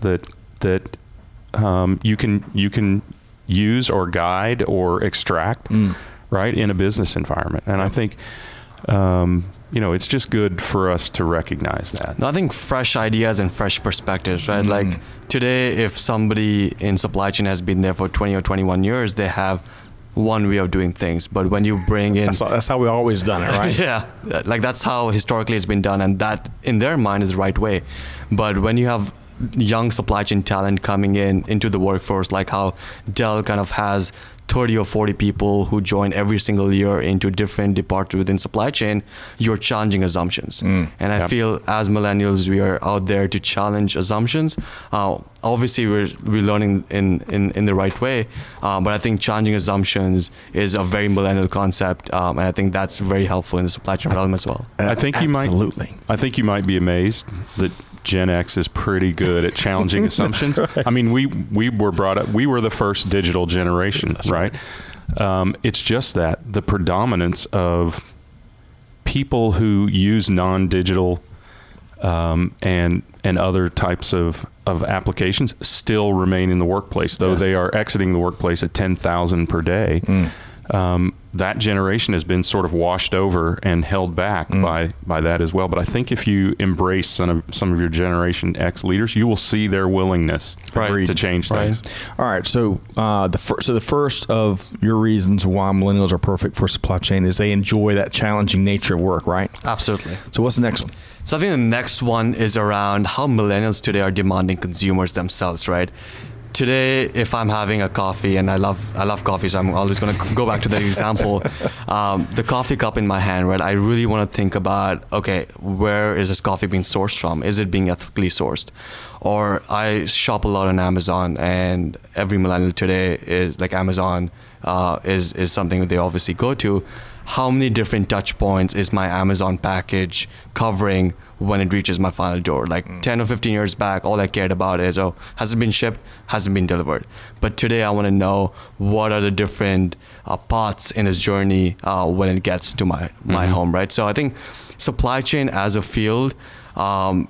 that you can use or guide or extract, right, in a business environment. And I think, it's just good for us to recognize that. I think fresh ideas and fresh perspectives, right? Like today, if somebody in supply chain has been there for 20 or 21 years, they have one way of doing things. But when you bring in... That's how we always done it, right? Yeah. Like that's how historically it's been done. And that, in their mind, is the right way. But when you have young supply chain talent coming into the workforce, like how Dell kind of has 30 or 40 people who join every single year into different departments within supply chain, you're challenging assumptions. And I feel as millennials, we are out there to challenge assumptions. Obviously, we're learning in the right way, but I think challenging assumptions is a very millennial concept, and I think that's very helpful in the supply chain realm as well. I think you might be amazed that Gen X is pretty good at challenging assumptions. Right. I mean, we were brought up, we were the first digital generation, right? It's just that the predominance of people who use non-digital and other types of applications still remain in the workplace, though they are exiting the workplace at 10,000 per day. That generation has been sort of washed over and held back by that as well. But I think if you embrace some of your Generation X leaders, you will see their willingness to change things. All right. So the first of your reasons why millennials are perfect for supply chain is they enjoy that challenging nature of work, right? Absolutely. So what's the next one? So I think the next one is around how millennials today are demanding consumers themselves, right? Today, if I'm having a coffee, and I love coffee, so I'm always going to go back to the example, the coffee cup in my hand, right? I really want to think about, okay, where is this coffee being sourced from? Is it being ethically sourced? Or I shop a lot on Amazon, and every millennial today is like Amazon is something that they obviously go to. How many different touch points is my Amazon package covering when it reaches my final door? Like 10 or 15 years back, all I cared about is, has it been shipped? Has it been delivered? But today I want to know what are the different parts in its journey when it gets to my home, right? So I think supply chain as a field can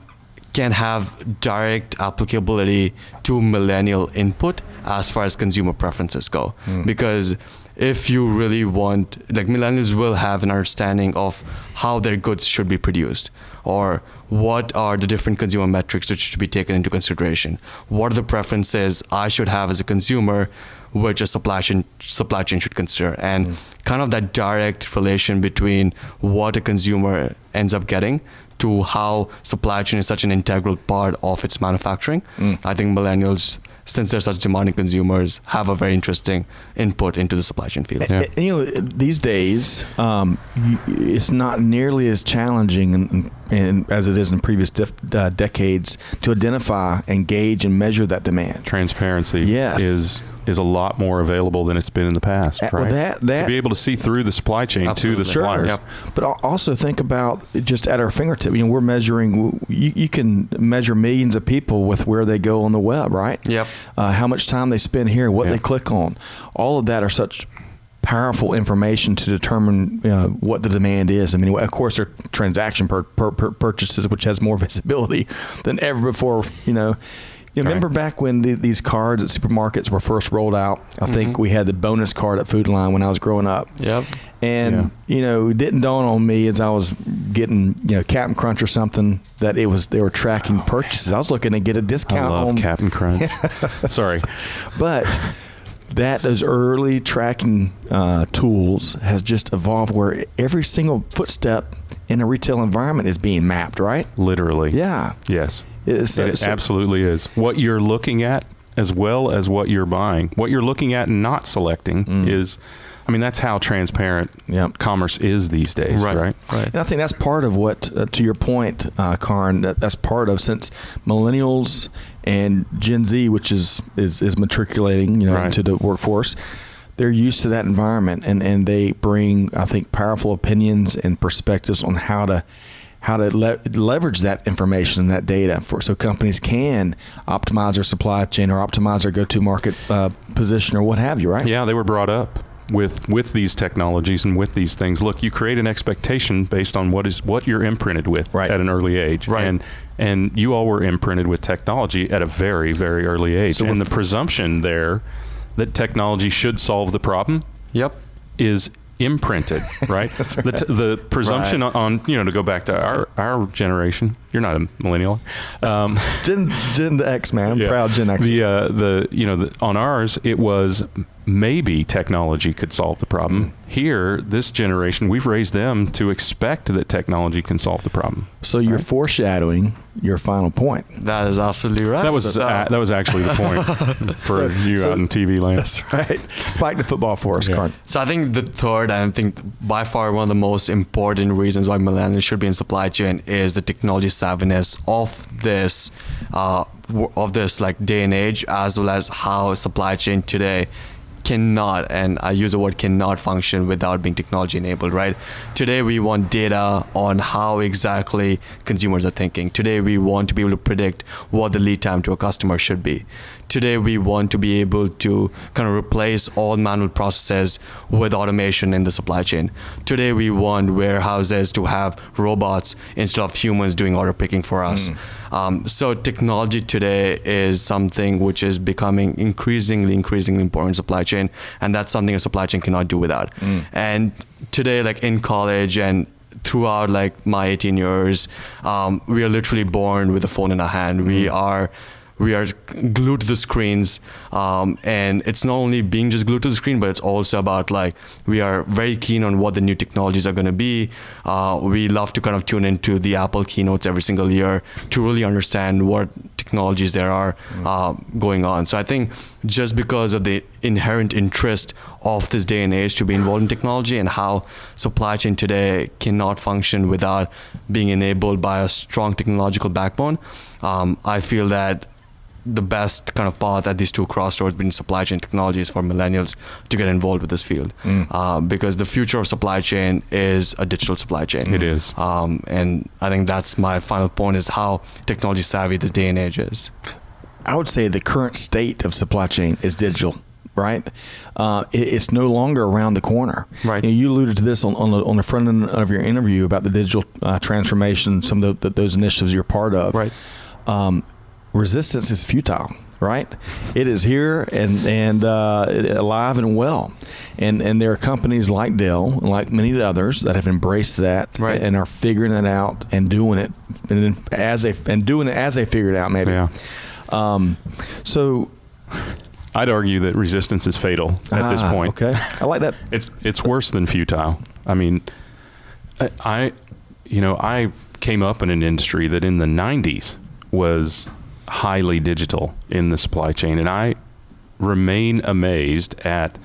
have direct applicability to millennial input as far as consumer preferences go. Because if you really want, like millennials will have an understanding of how their goods should be produced, or what are the different consumer metrics that should be taken into consideration. What are the preferences I should have as a consumer, which a supply chain should consider, and kind of that direct relation between what a consumer ends up getting to how supply chain is such an integral part of its manufacturing. I think millennials, since they're such demanding consumers, have a very interesting input into the supply chain field. And, these days, it's not nearly as challenging and as it is in previous decades to identify, engage, and measure that demand. Transparency is a lot more available than it's been in the past, right? Well, that to be able to see through the supply chain to the suppliers. Yep. But also think about just at our fingertip. We're measuring. You can measure millions of people with where they go on the web, right? Yep. How much time they spend here, what they click on. All of that are such powerful information to determine what the demand is. Of course, there are transaction purchases, which has more visibility than ever before. Remember back when these cards at supermarkets were first rolled out? I think we had the bonus card at Food Line when I was growing up. Yep. And it didn't dawn on me as I was getting Captain Crunch or something that they were tracking purchases. I was looking to get a discount. I love Captain Crunch. Sorry, but those early tracking tools has just evolved where every single footstep in a retail environment is being mapped, right? Literally. Yeah. Yes. It absolutely is. What you're looking at as well as what you're buying. What you're looking at and not selecting is, that's how transparent commerce is these days, right? And I think that's part of what, to your point, Karan, that's part of, since millennials and Gen Z, which is matriculating, into the workforce, they're used to that environment, and they bring, I think, powerful opinions and perspectives on how to leverage that information and that data so companies can optimize their supply chain or optimize their go-to-market position or what have you, right? Yeah, they were brought up with these technologies and with these things. Look, you create an expectation based on what you're imprinted with at an early age. Right. And you all were imprinted with technology at a very, very early age. And the presumption there that technology should solve the problem is imprinted, right? That's right. The presumption on, to go back to our generation, you're not a millennial. Gen X, man. I'm proud Gen X. On ours, it was maybe technology could solve the problem. Here, this generation, we've raised them to expect that technology can solve the problem. So you're foreshadowing your final point. That is absolutely right. That was actually the point for out in TV land. That's right. Spike the football for us, Karan. So I think the third, and I think by far one of the most important reasons why millennials should be in supply chain is the technology savviness of this like day and age, as well as how supply chain today cannot, and I use the word cannot, function without being technology enabled, right? Today we want data on how exactly consumers are thinking. Today we want to be able to predict what the lead time to a customer should be. Today we want to be able to kind of replace all manual processes with automation in the supply chain. Today we want warehouses to have robots instead of humans doing order picking for us. So technology today is something which is becoming increasingly important in supply chain, and that's something a supply chain cannot do without. And today, like in college and throughout like my 18 years, we are literally born with a phone in our hand. We are glued to the screens, and it's not only being just glued to the screen, but it's also about like we are very keen on what the new technologies are going to be. We love to kind of tune into the Apple keynotes every single year to really understand what technologies there are going on. So I think just because of the inherent interest of this day and age to be involved in technology and how supply chain today cannot function without being enabled by a strong technological backbone, I feel that the best kind of path at these two crossroads between supply chain technology is for millennials to get involved with this field, because the future of supply chain is a digital supply chain. It is. And I think that's my final point, is how technology savvy this day and age is. I would say the current state of supply chain is digital, right? It's no longer around the corner. Right. You alluded to this on the front end of your interview about the digital transformation, some of those initiatives you're part of. Right. Resistance is futile. right? It is here and alive and well. And there are companies like Dell, like many others, that have embraced that Right. and are figuring it out and doing it, doing it as they figure it out, maybe. Yeah. So I'd argue that resistance is fatal at this point. Okay, I like that. It's worse than futile. I mean, I came up in an industry that in the 90s was highly digital in the supply chain, and I remain amazed at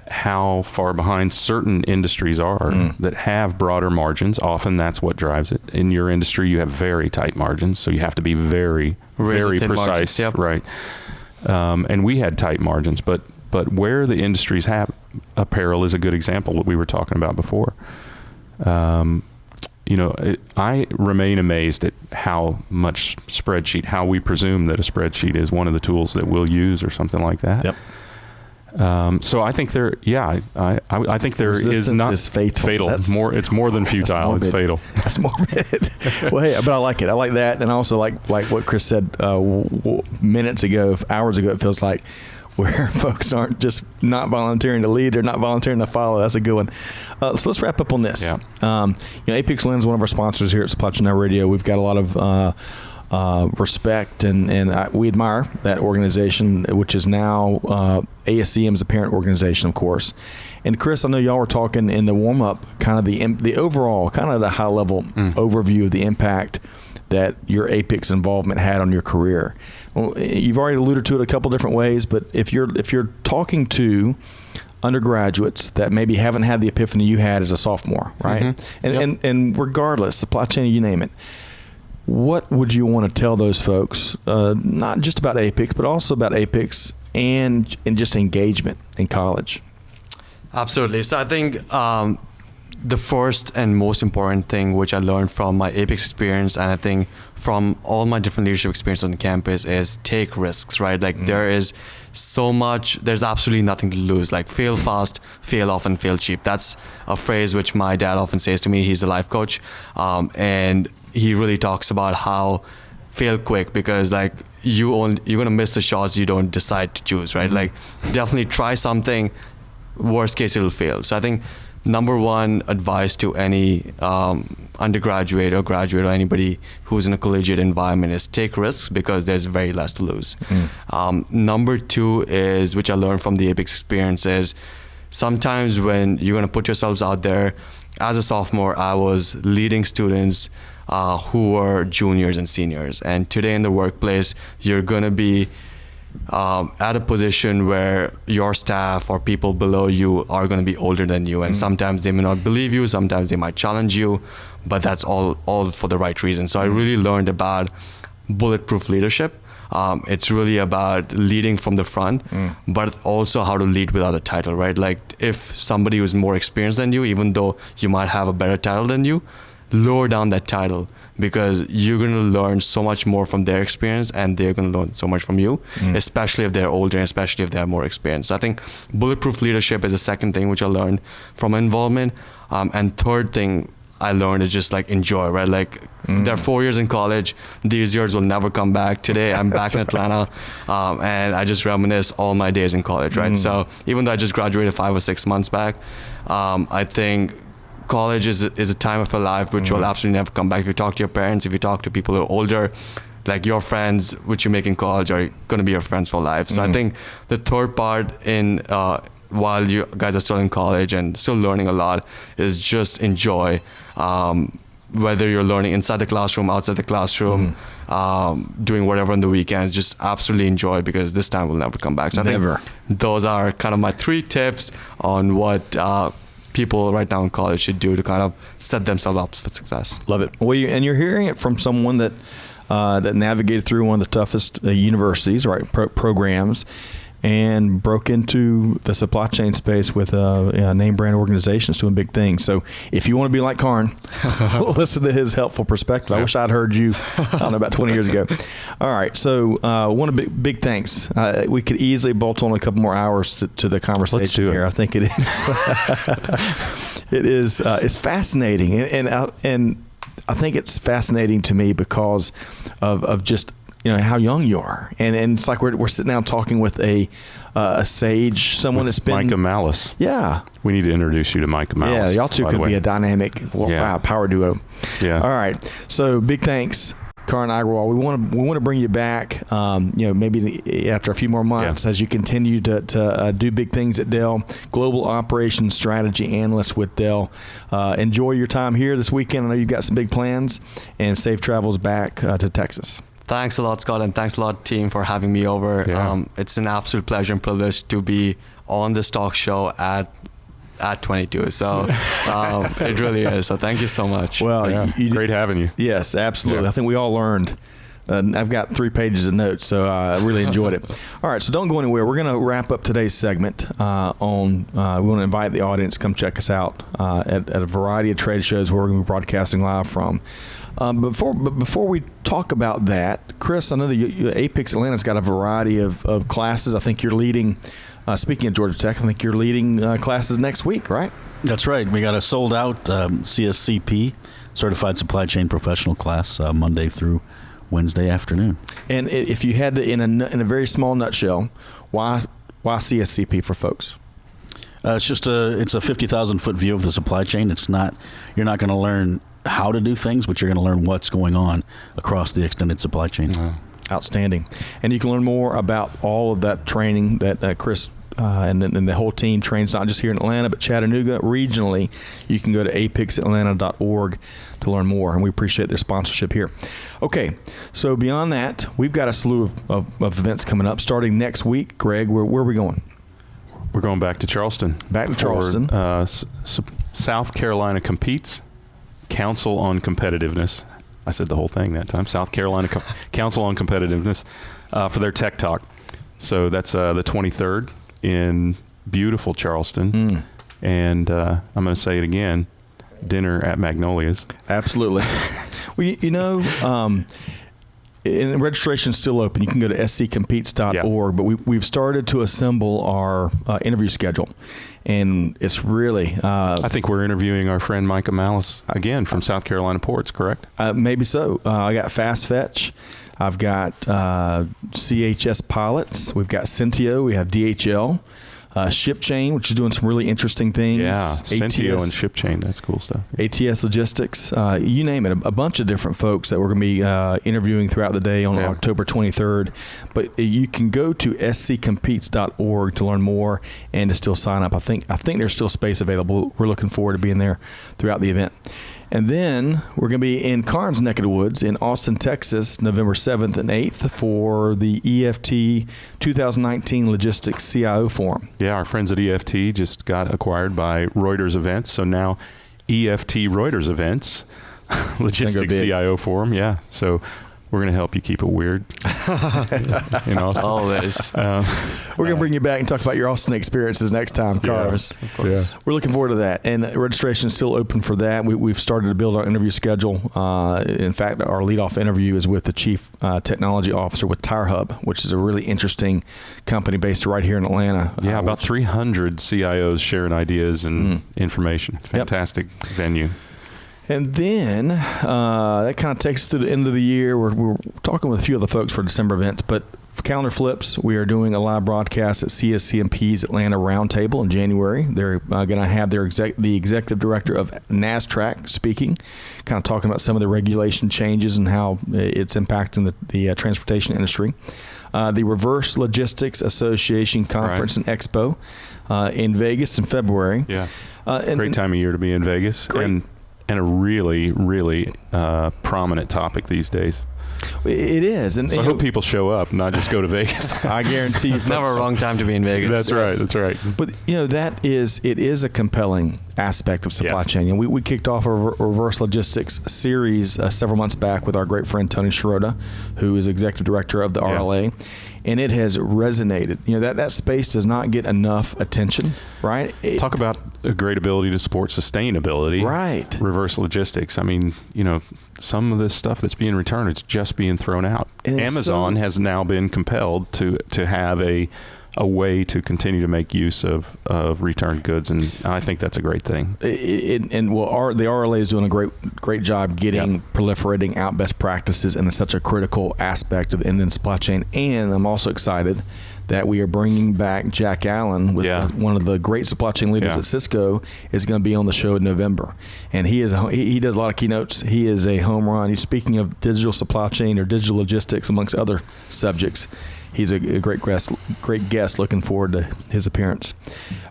how far behind certain industries are that have broader margins. Often that's what drives it. In your industry, you have very tight margins, so you have to be very, very precise. Margins, yep. Right. And we had tight margins, but where the industries have, apparel is a good example that we were talking about before. I remain amazed at how much spreadsheet, how we presume that a spreadsheet is one of the tools that we'll use or something like that. Yep. So I think I think there is not is fatal. It's more than futile. It's fatal. That's morbid. Well, hey, but I like it. I like that, and I also like what Chris said minutes ago, hours ago. It feels like where folks aren't just not volunteering to lead, they're not volunteering to follow. That's a good one. So let's wrap up on this. Yeah. Apex Lens is one of our sponsors here at Supply Chain Now Radio. We've got a lot of respect and we admire that organization, which is now ASCM is a parent organization, of course. And Chris, I know y'all were talking in the warm up, kind of the overall, kind of the high level overview of the impact that your Apex involvement had on your career. Well, you've already alluded to it a couple different ways, but if you're talking to undergraduates that maybe haven't had the epiphany you had as a sophomore, right? Mm-hmm. And regardless, supply chain, you name it. What would you want to tell those folks, not just about Apex, but also about Apex and just engagement in college? Absolutely. So I think the first and most important thing which I learned from my Apex experience, and I think from all my different leadership experiences on campus, is take risks, right? Like there is so much, there's absolutely nothing to lose. Like fail fast, fail often, fail cheap. That's a phrase which my dad often says to me. He's a life coach. And he really talks about how fail quick, because like you're gonna miss the shots you don't decide to choose, right? Like definitely try something, worst case it'll fail. So I think number one advice to any undergraduate or graduate or anybody who's in a collegiate environment is take risks, because there's very less to lose. Number two is, which I learned from the Apex experience, is sometimes when you're gonna put yourselves out there, as a sophomore, I was leading students who were juniors and seniors. And today in the workplace, you're going to be at a position where your staff or people below you are going to be older than you. And sometimes they may not believe you, sometimes they might challenge you, but that's all for the right reason. So I really learned about bulletproof leadership. It's really about leading from the front, but also how to lead without a title, right? Like if somebody who's more experienced than you, even though you might have a better title than you, lower down that title, because you're going to learn so much more from their experience and they're going to learn so much from you, especially if they're older and especially if they have more experience. So I think bulletproof leadership is the second thing which I learned from involvement. And third thing I learned is just like enjoy, right? Like there are 4 years in college. These years will never come back. Today I'm back in Atlanta and I just reminisce all my days in college, right? So even though I just graduated 5 or 6 months back, I think college is a time of your life which will absolutely never come back. If you talk to your parents, if you talk to people who are older, like your friends which you make in college are going to be your friends for life. So I think the third part in while you guys are still in college and still learning a lot is just enjoy. Whether you're learning inside the classroom, outside the classroom, doing whatever on the weekends, just absolutely enjoy, because this time will never come back. So I think those are kind of my 3 tips on what people right now in college should do to kind of set themselves up for success. Love it. Well, you're hearing it from someone that navigated through one of the toughest universities, right, programs, and broke into the supply chain space with name brand organizations doing big things. So if you want to be like Karn, listen to his helpful perspective. I wish I'd heard you, I don't know, about 20 years ago. All right. So one of big thanks. We could easily bolt on a couple more hours to the conversation. Let's do it. Here. I think it is. It's fascinating. And I think it's fascinating to me because of just how young you are, and it's like we're sitting down talking with a sage, someone that's been Micah Malice. Yeah, we need to introduce you to Micah Malice. Yeah, y'all two could be a dynamic power duo. Yeah. All right. So big thanks, Karan Agrawal. We want to bring you back. Maybe after a few more months as you continue to do big things at Dell. Global Operations Strategy Analyst with Dell. Enjoy your time here this weekend. I know you've got some big plans, and safe travels back to Texas. Thanks a lot, Scott, and thanks a lot, team, for having me over. Yeah. It's an absolute pleasure and privilege to be on this talk show at 22. So it really is. So thank you so much. Well, great having you. Yes, absolutely. Yeah. I think we all learned. I've got 3 pages of notes, so I really enjoyed it. All right, so don't go anywhere. We're going to wrap up today's segment we want to invite the audience to come check us out at a variety of trade shows where we're going to be broadcasting live from. Before we talk about that, Chris, I know that Apex Atlanta's got a variety of classes. I think you're leading, speaking of Georgia Tech, I think you're leading classes next week, right? That's right. We got a sold-out CSCP, Certified Supply Chain Professional class, Monday through Wednesday afternoon. And if you had to, in a very small nutshell, why CSCP for folks? It's a 50,000-foot view of the supply chain. You're not going to learn how to do things, but you're going to learn what's going on across the extended supply chain. Outstanding. And you can learn more about all of that training that Chris and the whole team trains, not just here in Atlanta, but Chattanooga regionally. You can go to apexatlanta.org to learn more, and we appreciate their sponsorship here. Okay, so beyond that, we've got a slew of events coming up starting next week. Greg, where are we going? We're going back to Charleston. Back to Charleston. South Carolina Competes, Council on Competitiveness. I said the whole thing that time. South Carolina Council on Competitiveness for their Tech Talk. So that's the 23rd in beautiful Charleston. And I'm going to say it again, dinner at Magnolia's. Absolutely. Well, and registration's still open. You can go to sccompetes.org, but we've started to assemble our interview schedule. And it's really... I think we're interviewing our friend Micah Malice again from South Carolina Ports, correct? Maybe so. I got Fast Fetch. I've got CHS Pilots. We've got Cintio. We have DHL. Ship Chain, which is doing some really interesting things. Yeah, Cintio and Ship Chain. That's cool stuff. ATS Logistics. You name it. A bunch of different folks that we're going to be interviewing throughout the day on October 23rd. But you can go to sccompetes.org to learn more and to still sign up. I think there's still space available. We're looking forward to being there throughout the event. And then we're going to be in Karn's neck of the woods in Austin, Texas, November 7th and 8th for the EFT 2019 Logistics CIO Forum. Yeah, our friends at EFT just got acquired by Reuters Events. So now EFT Reuters Events, Logistics CIO Forum. Yeah, so we're going to help you keep it weird. In Austin. Always. We're going to bring you back and talk about your Austin experiences next time, Carlos. Yeah, of course. Yeah. We're looking forward to that. And registration is still open for that. We've started to build our interview schedule. In fact, our leadoff interview is with the Chief Technology Officer with Tire Hub, which is a really interesting company based right here in Atlanta. Yeah, about 300 CIOs sharing ideas and information. Fantastic venue. And then that kind of takes us to the end of the year. We're talking with a few other folks for December events, but for calendar flips, we are doing a live broadcast at CSCMP's Atlanta Roundtable in January. They're going to have the executive director of NASTRAC speaking, kind of talking about some of the regulation changes and how it's impacting the transportation industry. The Reverse Logistics Association Conference and Expo in Vegas in February. Yeah, great time of year to be in Vegas. Great. And a really, really prominent topic these days. It is. And so I hope people show up, not just go to Vegas. I guarantee you. It's never a wrong time to be in Vegas. That's right. That's right. But, it is a compelling aspect of supply chain. And we kicked off a reverse logistics series several months back with our great friend Tony Schroeder, who is executive director of the RLA. And it has resonated. That space does not get enough attention, right? Talk about a great ability to support sustainability. Right. Reverse logistics. I mean, some of this stuff that's being returned, it's just being thrown out. Amazon has now been compelled to have a a way to continue to make use of returned goods, and I think that's a great thing. The RLA is doing a great job getting proliferating out best practices, and it's such a critical aspect of the end-to-end supply chain. And I'm also excited that we are bringing back Jack Allen, with one of the great supply chain leaders at Cisco, is going to be on the show in November. And he does a lot of keynotes. He is a home run. He's speaking of digital supply chain or digital logistics, amongst other subjects. He's a great guest. Looking forward to his appearance.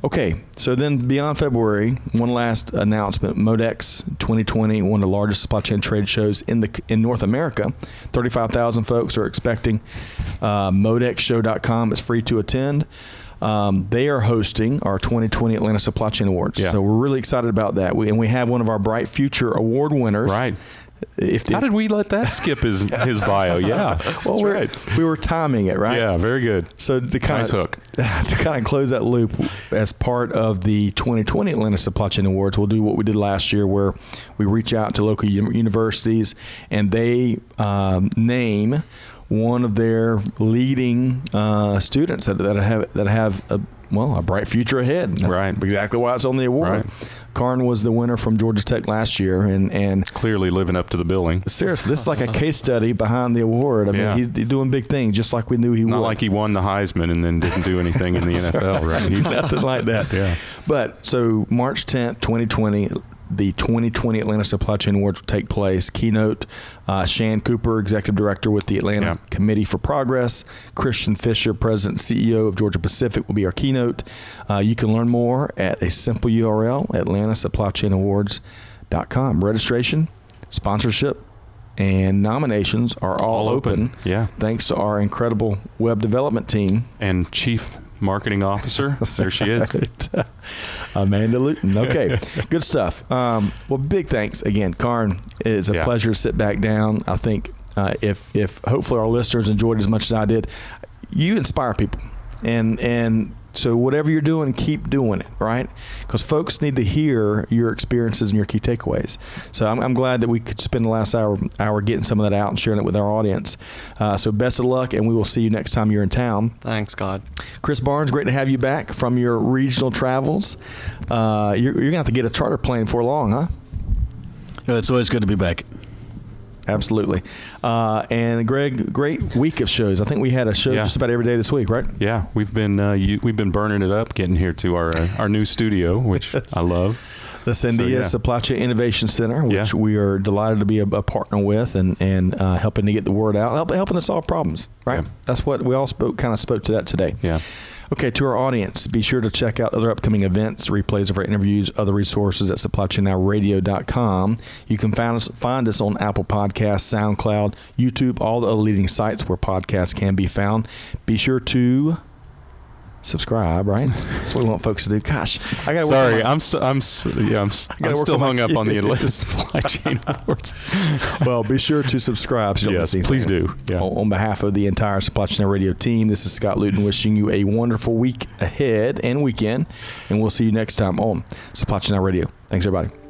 Okay, so then beyond February, one last announcement. Modex 2020, one of the largest supply chain trade shows in North America. 35,000 folks are expecting. Modexshow.com is free to attend. They are hosting our 2020 Atlanta Supply Chain Awards. Yeah. So we're really excited about that. We have one of our Bright Future Award winners. Right. How did we let that skip his bio? Yeah, well, we were timing it, right? Yeah, very good. So to kind of close that loop, as part of the 2020 Atlanta Supply Chain Awards, we'll do what we did last year, where we reach out to local universities and they name one of their leading students that have a bright future ahead. That's right. Exactly why it's on the award. Right. Karn was the winner from Georgia Tech last year, and clearly living up to the billing. Seriously, this is like a case study behind the award. I mean, he's doing big things, just like we knew he would. Not like he won the Heisman and then didn't do anything in the NFL, right? Nothing like that. Yeah. But so March 10th, 2020, the 2020 Atlanta Supply Chain Awards will take place. Keynote, Shan Cooper, Executive Director with the Atlanta Committee for Progress. Christian Fisher, President and CEO of Georgia Pacific, will be our keynote. You can learn more at a simple URL, AtlantaSupplyChainAwards.com. Registration, sponsorship, and nominations are all open. Yeah. Thanks to our incredible web development team. And Chief Marketing Officer. There she is. Amanda Luton. Okay. Good stuff. Well, big thanks again, Karn. It's a pleasure to sit back down. I think if hopefully our listeners enjoyed as much as I did, you inspire people. And so whatever you're doing, keep doing it, right? Because folks need to hear your experiences and your key takeaways. So I'm glad that we could spend the last hour getting some of that out and sharing it with our audience. So best of luck, and we will see you next time you're in town. Thanks, God. Chris Barnes, great to have you back from your regional travels. You're going to have to get a charter plane for long, huh? It's always good to be back. Absolutely. And Greg, great week of shows. I think we had a show just about every day this week, right? Yeah, we've been burning it up, getting here to our new studio, which I love. The Sandia Supply Chain Innovation Center, which we are delighted to be a partner with, and helping to get the word out, helping to solve problems, right? Yeah. That's what we all spoke to that today. Yeah. Okay, to our audience, be sure to check out other upcoming events, replays of our interviews, other resources at supplychainnowradio.com. You can find us on Apple Podcasts, SoundCloud, YouTube, all the other leading sites where podcasts can be found. Be sure to subscribe, right? That's what we want folks to do. Gosh, I got. Sorry, I'm still hung up on the Atlanta Supply Chain Awards. Well, be sure to subscribe. So yes, please do. Yeah. On behalf of the entire Supply Chain Radio team, this is Scott Luton wishing you a wonderful week ahead and weekend, and we'll see you next time on Supply Chain Radio. Thanks, everybody.